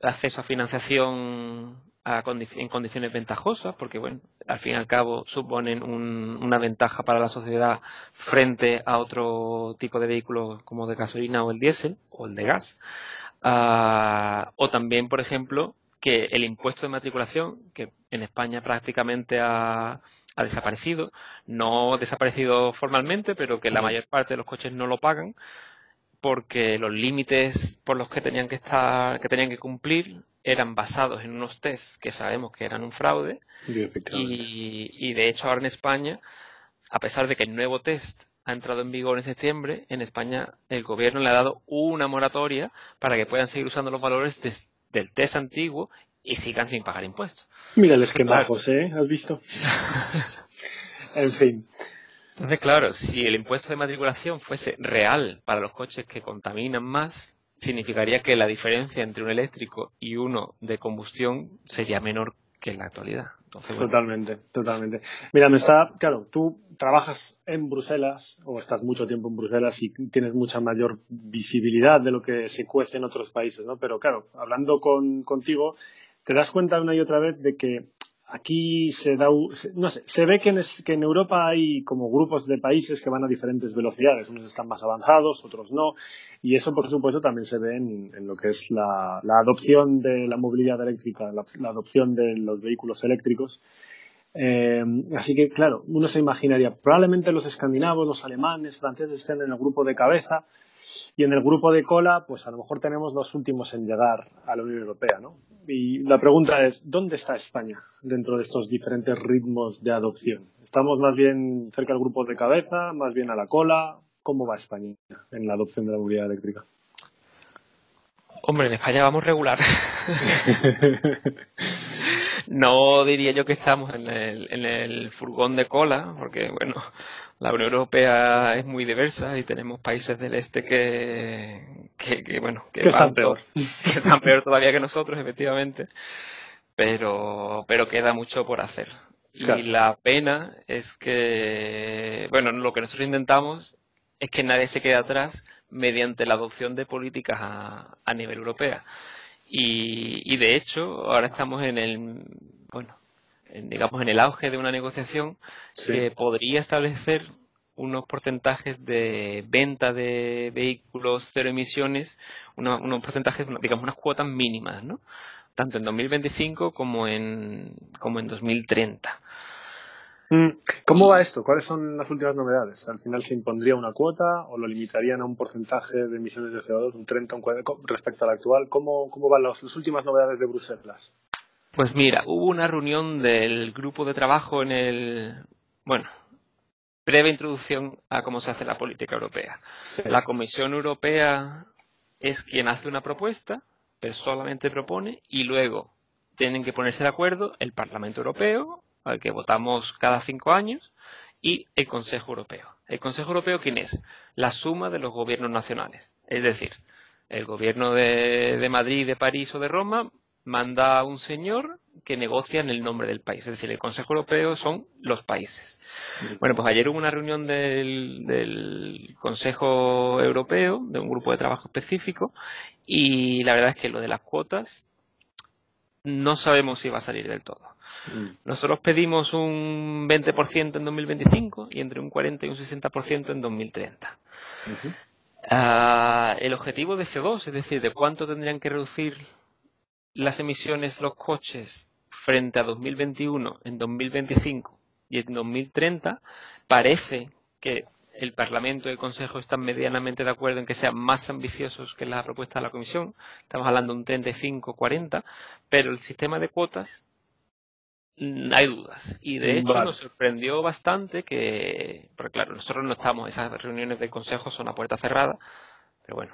acceso a financiación en condiciones ventajosas, porque bueno, al fin y al cabo suponen una ventaja para la sociedad frente a otro tipo de vehículos como de gasolina o el diésel o el de gas. O también, por ejemplo, que el impuesto de matriculación, que en España prácticamente ha desaparecido, no ha desaparecido formalmente, pero que la mayor parte de los coches no lo pagan, porque los límites por los que tenían que cumplir eran basados en unos tests que sabemos que eran un fraude, y de hecho ahora en España, a pesar de que el nuevo test ha entrado en vigor en septiembre, en España el gobierno le ha dado una moratoria para que puedan seguir usando los valores del test antiguo y sigan sin pagar impuestos. Mírales qué majos, ¿has visto? En fin. Entonces, claro, si el impuesto de matriculación fuese real para los coches que contaminan más, significaría que la diferencia entre un eléctrico y uno de combustión sería menor que en la actualidad. Entonces, bueno. Totalmente. Mira, claro, tú trabajas en Bruselas o estás mucho tiempo en Bruselas y tienes mucha mayor visibilidad de lo que se cuece en otros países, ¿no? Pero claro, hablando contigo, te das cuenta una y otra vez de que aquí se ve que en Europa hay como grupos de países que van a diferentes velocidades, unos están más avanzados, otros no, y eso por supuesto también se ve en lo que es la adopción de la movilidad eléctrica, la adopción de los vehículos eléctricos. Así que claro, uno se imaginaría, probablemente los escandinavos, los alemanes, franceses estén en el grupo de cabeza, y en el grupo de cola, pues a lo mejor tenemos los últimos en llegar a la Unión Europea, ¿no? Y la pregunta es, ¿dónde está España dentro de estos diferentes ritmos de adopción? ¿Estamos más bien cerca del grupo de cabeza, más bien a la cola? ¿Cómo va España en la adopción de la movilidad eléctrica? Hombre, en España vamos regular. No diría yo que estamos en el furgón de cola, porque bueno, la Unión Europea es muy diversa y tenemos países del este que están peor. Que están peor todavía que nosotros, efectivamente, pero queda mucho por hacer. Claro. Y la pena es que, bueno, lo que nosotros intentamos es que nadie se quede atrás mediante la adopción de políticas a nivel europeo. Y de hecho, ahora estamos en el auge de una negociación que podría establecer unos porcentajes de venta de vehículos cero emisiones, unos porcentajes, digamos, unas cuotas mínimas, ¿no? Tanto en 2025 como en 2030. ¿Cómo va esto? ¿Cuáles son las últimas novedades? ¿Al final se impondría una cuota o lo limitarían a un porcentaje de emisiones de CO2, un 30, un 40, respecto al actual? ¿Cómo van las últimas novedades de Bruselas? Pues mira, hubo una reunión del grupo de trabajo breve introducción a cómo se hace la política europea. Sí. La Comisión Europea es quien hace una propuesta, pero solamente propone, y luego tienen que ponerse de acuerdo el Parlamento Europeo, al que votamos cada 5 años, y el Consejo Europeo. ¿El Consejo Europeo quién es? La suma de los gobiernos nacionales. Es decir, el gobierno de Madrid, de París o de Roma manda a un señor que negocia en el nombre del país. Es decir, el Consejo Europeo son los países. Bueno, pues ayer hubo una reunión del Consejo Europeo, de un grupo de trabajo específico, y la verdad es que lo de las cuotas no sabemos si va a salir del todo. Nosotros pedimos un 20% en 2025 y entre un 40 y un 60% en 2030. El objetivo de CO2, es decir, de cuánto tendrían que reducir las emisiones los coches frente a 2021 en 2025 y en 2030, parece que el Parlamento y el Consejo están medianamente de acuerdo en que sean más ambiciosos que la propuesta de la Comisión. Estamos hablando de un 35-40, pero el sistema de cuotas hay dudas. Y de hecho nos sorprendió bastante porque claro, nosotros no estamos, esas reuniones del Consejo son a puerta cerrada, pero bueno,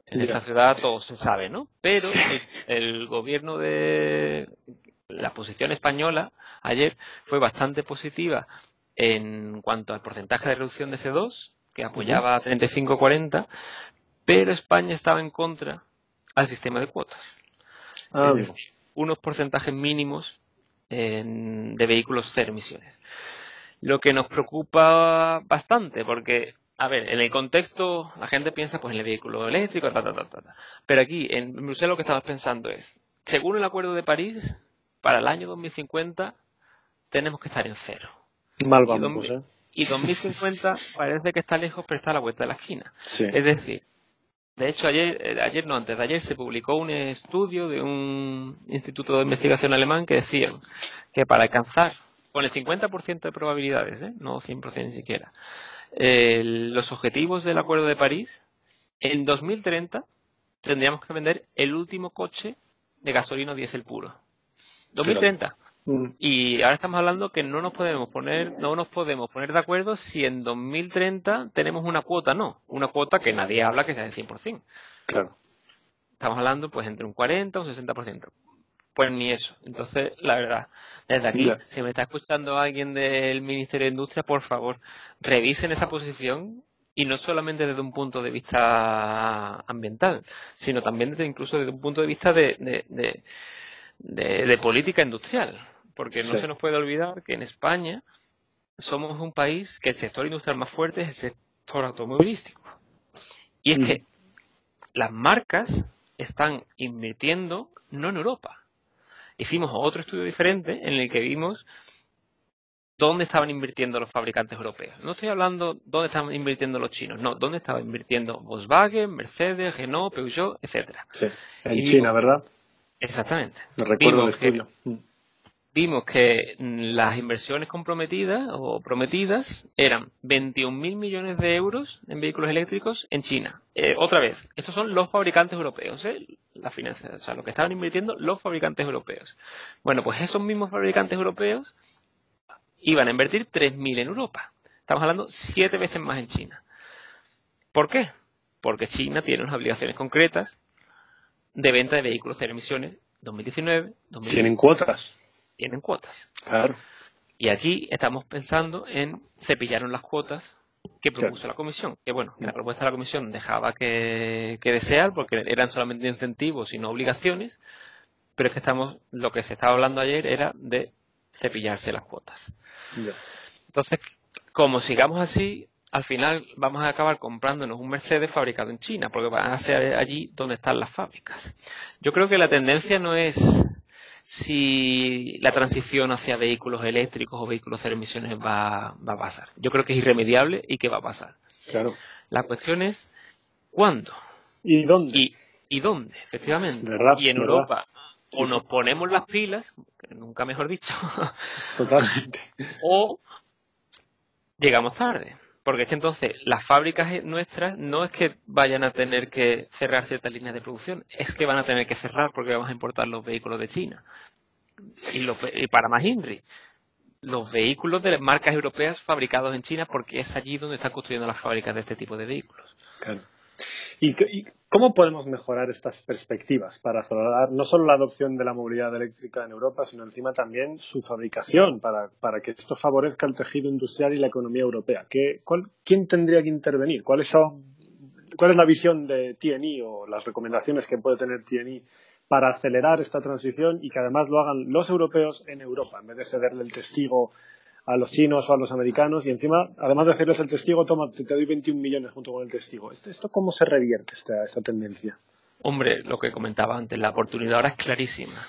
en esta ciudad todo se sabe, ¿no? Pero el gobierno la posición española ayer fue bastante positiva en cuanto al porcentaje de reducción de CO2, que apoyaba a 35-40, pero España estaba en contra al sistema de cuotas. Es decir, unos porcentajes mínimos de vehículos cero emisiones. Lo que nos preocupa bastante, porque, a ver, en el contexto la gente piensa pues en el vehículo eléctrico, pero aquí en Bruselas lo que estamos pensando es, según el Acuerdo de París, para el año 2050 tenemos que estar en cero. Mal vamos, Y 2050 parece que está lejos, pero está a la vuelta de la esquina. Sí. Es decir, de hecho antes de ayer se publicó un estudio de un instituto de investigación alemán que decía que para alcanzar, con el 50% de probabilidades, no 100% ni siquiera, los objetivos del Acuerdo de París, en 2030 tendríamos que vender el último coche de gasolina o diésel puro. 2030. Y ahora estamos hablando que no nos podemos poner de acuerdo si en 2030 tenemos una cuota que nadie habla que sea del 100%. Claro. Estamos hablando pues entre un 40 y un 60%. Pues ni eso. Entonces, la verdad, desde aquí, si me está escuchando alguien del Ministerio de Industria, por favor, revisen esa posición, y no solamente desde un punto de vista ambiental, sino también incluso desde un punto de vista de política industrial. Porque no se nos puede olvidar que en España somos un país que el sector industrial más fuerte es el sector automovilístico. Y es que las marcas están invirtiendo no en Europa. Hicimos otro estudio diferente en el que vimos dónde estaban invirtiendo los fabricantes europeos. No estoy hablando dónde estaban invirtiendo los chinos, no, dónde estaban invirtiendo Volkswagen, Mercedes, Renault, Peugeot, etcétera. Sí, en China, ¿verdad? Exactamente. Me recuerdo el estudio. Vimos que las inversiones comprometidas o prometidas eran 21.000 millones de euros en vehículos eléctricos en China. Otra vez, estos son los fabricantes europeos, la financiación, o sea, lo que estaban invirtiendo los fabricantes europeos. Bueno, pues esos mismos fabricantes europeos iban a invertir 3.000 en Europa. Estamos hablando 7 veces más en China. ¿Por qué? Porque China tiene unas obligaciones concretas de venta de vehículos cero emisiones 2019, 2020. ¿Tienen cuotas? Tienen cuotas. Claro. Y aquí estamos pensando en cepillar las cuotas que propuso la Comisión. Que bueno, la propuesta de la Comisión dejaba que desear, porque eran solamente incentivos y no obligaciones, pero es que lo que se estaba hablando ayer era de cepillarse las cuotas. Entonces, como sigamos así, al final vamos a acabar comprándonos un Mercedes fabricado en China, porque van a ser allí donde están las fábricas. Yo creo que la tendencia no es si la transición hacia vehículos eléctricos o vehículos cero emisiones va a pasar. Yo creo que es irremediable y que va a pasar. Claro. La cuestión es ¿cuándo? ¿Y dónde? ¿Y dónde? Efectivamente. ¿Verdad? Y en Europa o nos ponemos las pilas, que nunca mejor dicho, totalmente, o llegamos tarde. Porque es que entonces las fábricas nuestras no es que vayan a tener que cerrar ciertas líneas de producción, es que van a tener que cerrar porque vamos a importar los vehículos de China. Y para más Indri, los vehículos de marcas europeas fabricados en China, porque es allí donde están construyendo las fábricas de este tipo de vehículos. Claro. ¿Y cómo podemos mejorar estas perspectivas para acelerar no solo la adopción de la movilidad eléctrica en Europa, sino encima también su fabricación, para que esto favorezca el tejido industrial y la economía europea? ¿Quién tendría que intervenir? ¿Cuál es la visión de TNI o las recomendaciones que puede tener TNI para acelerar esta transición y que además lo hagan los europeos en Europa, en vez de cederle el testigo a los chinos o a los americanos, y encima, además de hacerles el testigo, toma, te doy 21 millones junto con el testigo? ¿Esto cómo se revierte esta tendencia? Hombre, lo que comentaba antes, la oportunidad ahora es clarísima.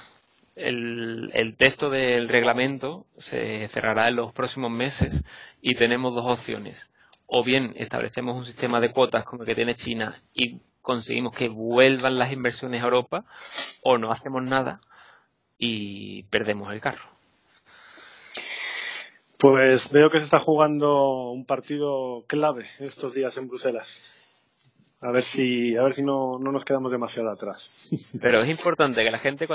El texto del reglamento se cerrará en los próximos meses y tenemos dos opciones. O bien establecemos un sistema de cuotas como el que tiene China y conseguimos que vuelvan las inversiones a Europa, o no hacemos nada y perdemos el carro. Pues veo que se está jugando un partido clave estos días en Bruselas. A ver si no nos quedamos demasiado atrás. Pero es importante que la gente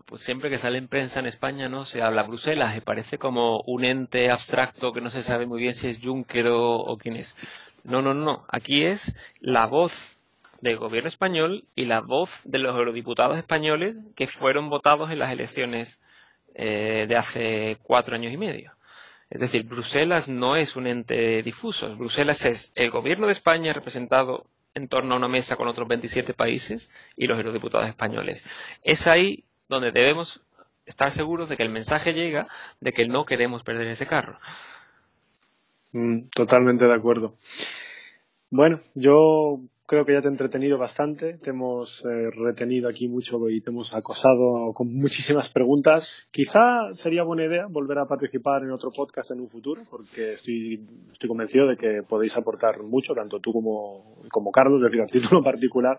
pues siempre que sale en prensa en España, no se habla Bruselas y parece como un ente abstracto que no se sabe muy bien si es Juncker o quién es. No. Aquí es la voz del gobierno español y la voz de los eurodiputados españoles que fueron votados en las elecciones de hace 4 años y medio. Es decir, Bruselas no es un ente difuso. Bruselas es el gobierno de España representado en torno a una mesa con otros 27 países y los eurodiputados españoles. Es ahí donde debemos estar seguros de que el mensaje llega de que no queremos perder ese carro. Totalmente de acuerdo. Bueno, yo creo que ya te he entretenido bastante, te hemos retenido aquí mucho y te hemos acosado con muchísimas preguntas. Quizá sería buena idea volver a participar en otro podcast en un futuro, porque estoy convencido de que podéis aportar mucho, tanto tú como Carlos, es decir, a título particular,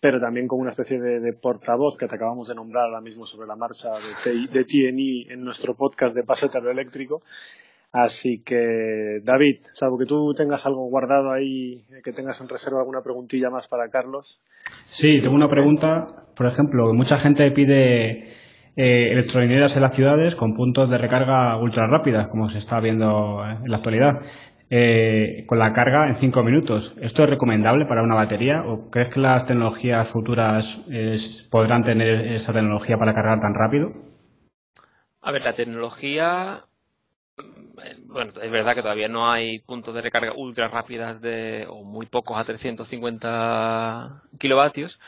pero también como una especie de portavoz que te acabamos de nombrar ahora mismo sobre la marcha de TNI en nuestro podcast de Pase Eléctrico. Así que, David, salvo que tú tengas algo guardado ahí, que tengas en reserva alguna preguntilla más para Carlos. Sí, tengo una pregunta. Por ejemplo, mucha gente pide electrolineras en las ciudades con puntos de recarga ultra rápidas, como se está viendo en la actualidad, con la carga en 5 minutos. ¿Esto es recomendable para una batería o crees que las tecnologías futuras podrán tener esa tecnología para cargar tan rápido? A ver, la tecnología... Bueno, es verdad que todavía no hay puntos de recarga ultra rápidas o muy pocos a 350 kilovatios,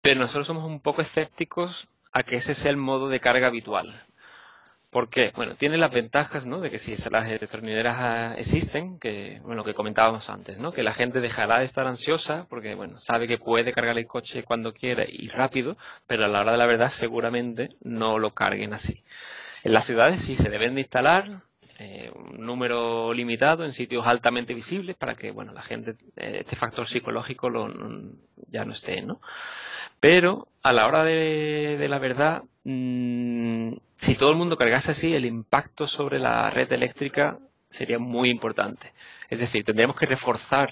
pero nosotros somos un poco escépticos a que ese sea el modo de carga habitual. ¿Por qué? Bueno, tiene las ventajas, ¿no?, de que si las electrolineras existen, que bueno, que comentábamos antes, ¿no?, que la gente dejará de estar ansiosa porque bueno, sabe que puede cargar el coche cuando quiera y rápido, pero a la hora de la verdad seguramente no lo carguen así. En las ciudades sí se deben de instalar un número limitado en sitios altamente visibles para que bueno, la gente, este factor psicológico ya no esté, ¿no? Pero a la hora de la verdad, si todo el mundo cargase así, el impacto sobre la red eléctrica sería muy importante. Es decir, tendríamos que reforzar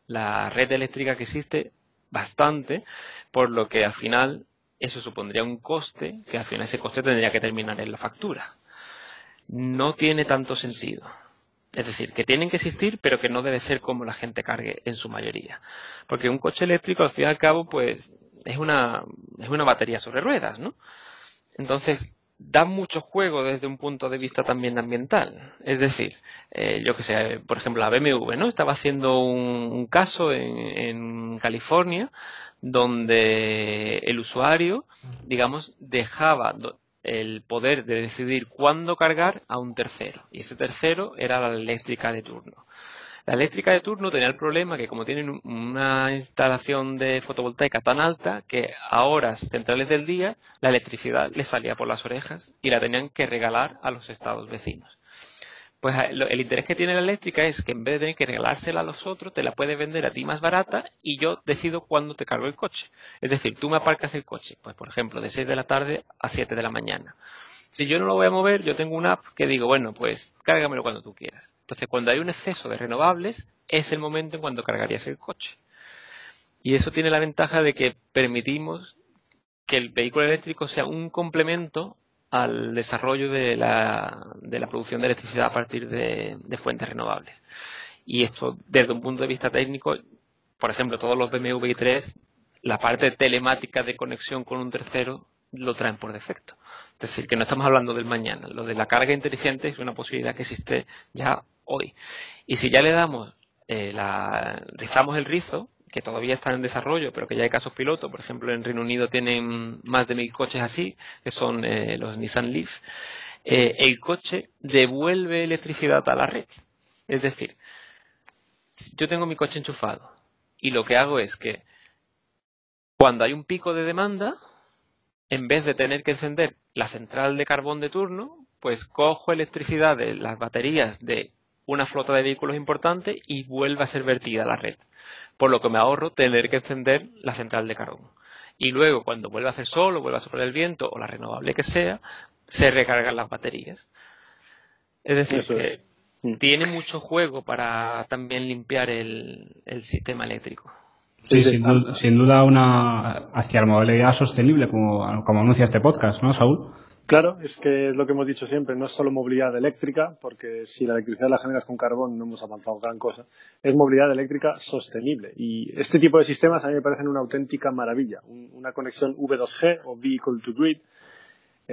la red eléctrica que existe bastante, por lo que al final eso supondría un coste, que al final ese coste tendría que terminar en la factura. No tiene tanto sentido. Es decir, que tienen que existir, pero que no debe ser como la gente cargue en su mayoría. Porque un coche eléctrico, al fin y al cabo, pues es una batería sobre ruedas, ¿no? Entonces, da mucho juego desde un punto de vista también ambiental. Es decir, yo que sé, por ejemplo, la BMW, ¿no?, estaba haciendo un caso en California donde el usuario, digamos, dejaba el poder de decidir cuándo cargar a un tercero. Y ese tercero era la eléctrica de turno. La eléctrica de turno tenía el problema que como tienen una instalación de fotovoltaica tan alta que a horas centrales del día la electricidad les salía por las orejas y la tenían que regalar a los estados vecinos. Pues el interés que tiene la eléctrica es que en vez de tener que regalársela a los otros, te la puedes vender a ti más barata y yo decido cuándo te cargo el coche. Es decir, tú me aparcas el coche, pues por ejemplo, de 6 de la tarde a 7 de la mañana. Si yo no lo voy a mover, yo tengo una app que digo, bueno, pues cárgamelo cuando tú quieras. Entonces, cuando hay un exceso de renovables, es el momento en cuando cargarías el coche. Y eso tiene la ventaja de que permitimos que el vehículo eléctrico sea un complemento al desarrollo de la producción de electricidad a partir de fuentes renovables. Y esto, desde un punto de vista técnico, por ejemplo, todos los BMW i3, la parte telemática de conexión con un tercero lo traen por defecto. Es decir, que no estamos hablando del mañana. Lo de la carga inteligente es una posibilidad que existe ya hoy. Y si ya le damos, rizamos el rizo, que todavía está en desarrollo, pero que ya hay casos piloto. Por ejemplo, en Reino Unido tienen más de 1000 coches así, que son los Nissan Leaf. El coche devuelve electricidad a la red. Es decir, yo tengo mi coche enchufado y lo que hago es que cuando hay un pico de demanda, en vez de tener que encender la central de carbón de turno, pues cojo electricidad de las baterías de una flota de vehículos importante y vuelve a ser vertida a la red. Por lo que me ahorro tener que encender la central de carbón. Y luego, cuando vuelva a hacer sol, o vuelva a soplar el viento, o la renovable que sea, se recargan las baterías. Es decir, Eso que es. tiene mucho juego para también limpiar el sistema eléctrico. Sí, sin duda hacia la movilidad sostenible, como anuncia este podcast, ¿no, Saúl? Claro, es que es lo que hemos dicho siempre, no es solo movilidad eléctrica, porque si la electricidad la generas con carbón no hemos avanzado gran cosa, es movilidad eléctrica sostenible. Y este tipo de sistemas a mí me parecen una auténtica maravilla. Una conexión V2G o Vehicle to Grid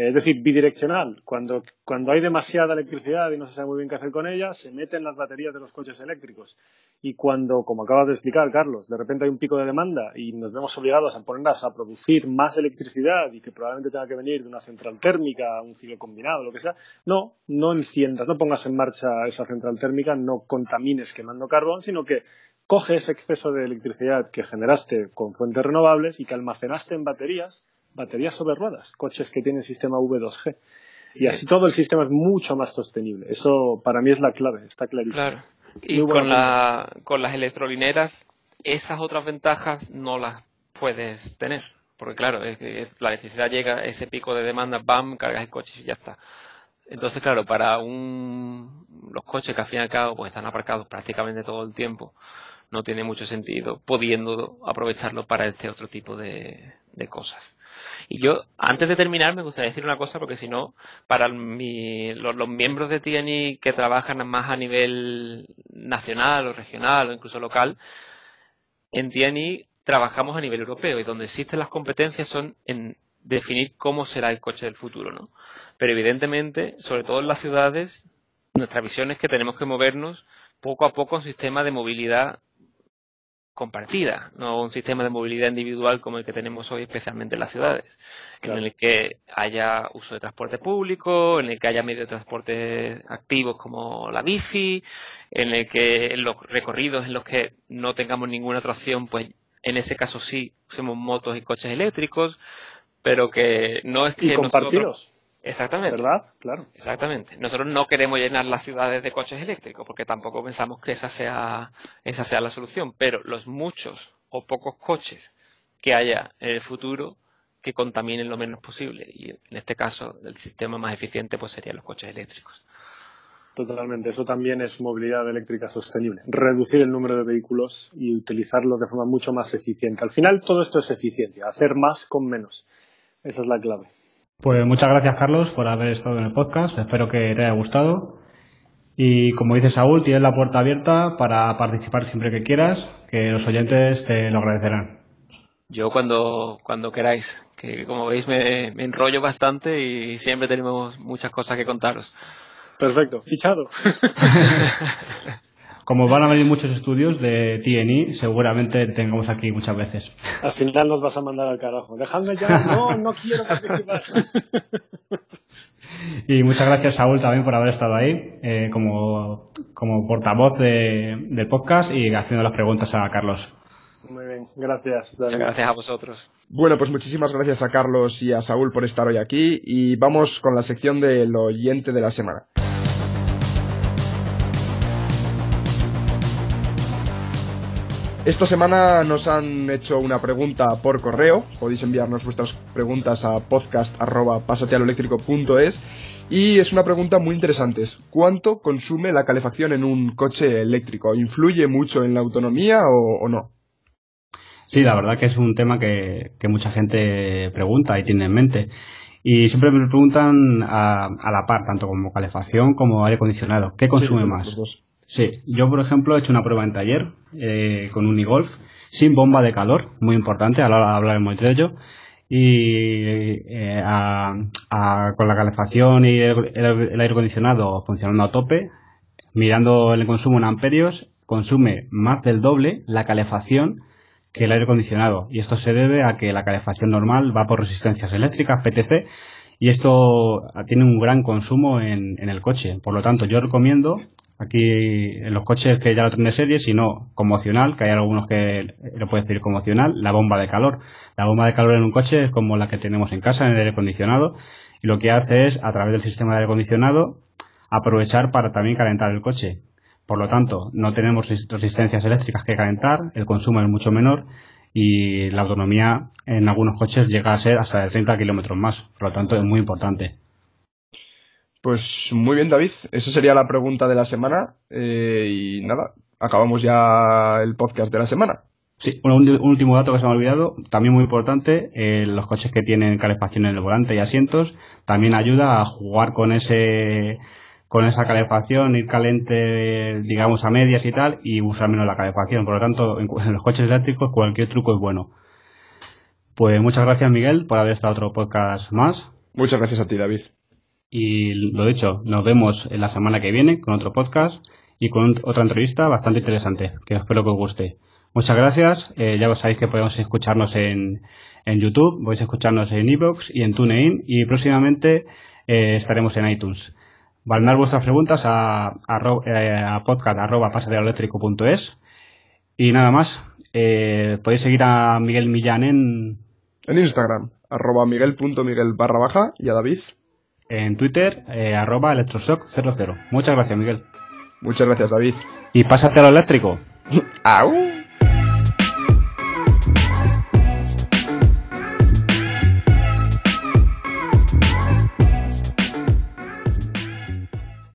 Es decir, bidireccional. Cuando hay demasiada electricidad y no se sabe muy bien qué hacer con ella, se meten las baterías de los coches eléctricos. Y cuando, como acabas de explicar, Carlos, de repente hay un pico de demanda y nos vemos obligados a ponernos a producir más electricidad y que probablemente tenga que venir de una central térmica, un ciclo combinado, lo que sea, no enciendas, no pongas en marcha esa central térmica, no contamines quemando carbón, sino que coge ese exceso de electricidad que generaste con fuentes renovables y que almacenaste en baterías sobre ruedas, coches que tienen sistema V2G. Y así todo el sistema es mucho más sostenible. Eso para mí es la clave, está clarísimo. Claro. Y con las electrolineras, esas otras ventajas no las puedes tener. Porque claro, la electricidad llega, ese pico de demanda, ¡bam!, cargas el coche y ya está. Entonces, claro, para los coches que al fin y al cabo pues están aparcados prácticamente todo el tiempo, no tiene mucho sentido pudiendo aprovecharlo para este otro tipo de cosas. Y yo, antes de terminar, me gustaría decir una cosa, porque si no, para los miembros de TNI que trabajan más a nivel nacional o regional o incluso local, en TNI trabajamos a nivel europeo y donde existen las competencias son en definir cómo será el coche del futuro, ¿no? Pero evidentemente, sobre todo en las ciudades, nuestra visión es que tenemos que movernos poco a poco a un sistema de movilidad compartida, no un sistema de movilidad individual como el que tenemos hoy, especialmente en las ciudades, claro, en el que haya uso de transporte público, en el que haya medios de transporte activos como la bici, en el que en los recorridos en los que no tengamos ninguna otra opción, pues en ese caso sí usemos motos y coches eléctricos, pero que no es que y compartidos. Exactamente. ¿Verdad? Claro. Exactamente. Nosotros no queremos llenar las ciudades de coches eléctricos porque tampoco pensamos que esa sea la solución, pero los muchos o pocos coches que haya en el futuro que contaminen lo menos posible, y en este caso el sistema más eficiente pues serían los coches eléctricos. Totalmente, eso también es movilidad eléctrica sostenible, reducir el número de vehículos y utilizarlos de forma mucho más eficiente. Al final todo esto es eficiencia, hacer más con menos, esa es la clave. Pues muchas gracias, Carlos, por haber estado en el podcast. Espero que te haya gustado. Y como dice Saúl, tienes la puerta abierta para participar siempre que quieras, que los oyentes te lo agradecerán. Yo cuando queráis, que como veis me enrollo bastante y siempre tenemos muchas cosas que contaros. Perfecto, fichado. Como van a venir muchos estudios de TNI, seguramente te tengamos aquí muchas veces. Al final nos vas a mandar al carajo. Dejadme ya, no quiero participar. Y muchas gracias, Saúl, también por haber estado ahí como portavoz del podcast y haciendo las preguntas a Carlos. Muy bien, gracias. Muchas gracias a vosotros. Bueno, pues muchísimas gracias a Carlos y a Saúl por estar hoy aquí y vamos con la sección del oyente de la semana. Esta semana nos han hecho una pregunta por correo. Podéis enviarnos vuestras preguntas a podcast@pasatealoeléctrico.es y es una pregunta muy interesante. ¿Cuánto consume la calefacción en un coche eléctrico? ¿Influye mucho en la autonomía o no? Sí, la verdad que es un tema que mucha gente pregunta y tiene en mente. Y siempre me preguntan a la par, tanto como calefacción como aire acondicionado. ¿Qué consume más? Sí, yo por ejemplo he hecho una prueba en taller con un e-Golf sin bomba de calor, muy importante, ahora hablaremos de ello, y con la calefacción y el aire acondicionado funcionando a tope, mirando el consumo en amperios, consume más del doble la calefacción que el aire acondicionado, y esto se debe a que la calefacción normal va por resistencias eléctricas, PTC, y esto tiene un gran consumo en el coche. Por lo tanto, yo recomiendo aquí en los coches que ya lo traen de serie, si no conmocional, que hay algunos que lo puedes pedir conmocional, la bomba de calor. La bomba de calor en un coche es como la que tenemos en casa en el aire acondicionado, y lo que hace es, a través del sistema de aire acondicionado, aprovechar para también calentar el coche. Por lo tanto, no tenemos resistencias eléctricas que calentar, el consumo es mucho menor y la autonomía en algunos coches llega a ser hasta de 30 kilómetros más. Por lo tanto, es muy importante. Pues muy bien, David. Esa sería la pregunta de la semana. Y nada, acabamos ya el podcast de la semana. Sí, un último dato que se me ha olvidado, también muy importante, los coches que tienen calefacción en el volante y asientos, también ayuda a jugar con esa calefacción, ir caliente, digamos, a medias y tal, y usar menos la calefacción. Por lo tanto, en los coches eléctricos cualquier truco es bueno. Pues muchas gracias, Miguel, por haber estado otro podcast más. Muchas gracias a ti, David. Y lo dicho, nos vemos en la semana que viene con otro podcast y con otra entrevista bastante interesante, que espero que os guste. Muchas gracias. Ya sabéis que podemos escucharnos en YouTube, podéis escucharnos en iVoox y en TuneIn, y próximamente estaremos en iTunes. Mandar vuestras preguntas a podcast@pasaderoeléctrico.es. Y nada más, podéis seguir a Miguel Millán en Instagram, @miguel.miguel_, y a David en Twitter, @electroshock00. Muchas gracias, Miguel. Muchas gracias, David. Y pásate a lo eléctrico. ¡Au!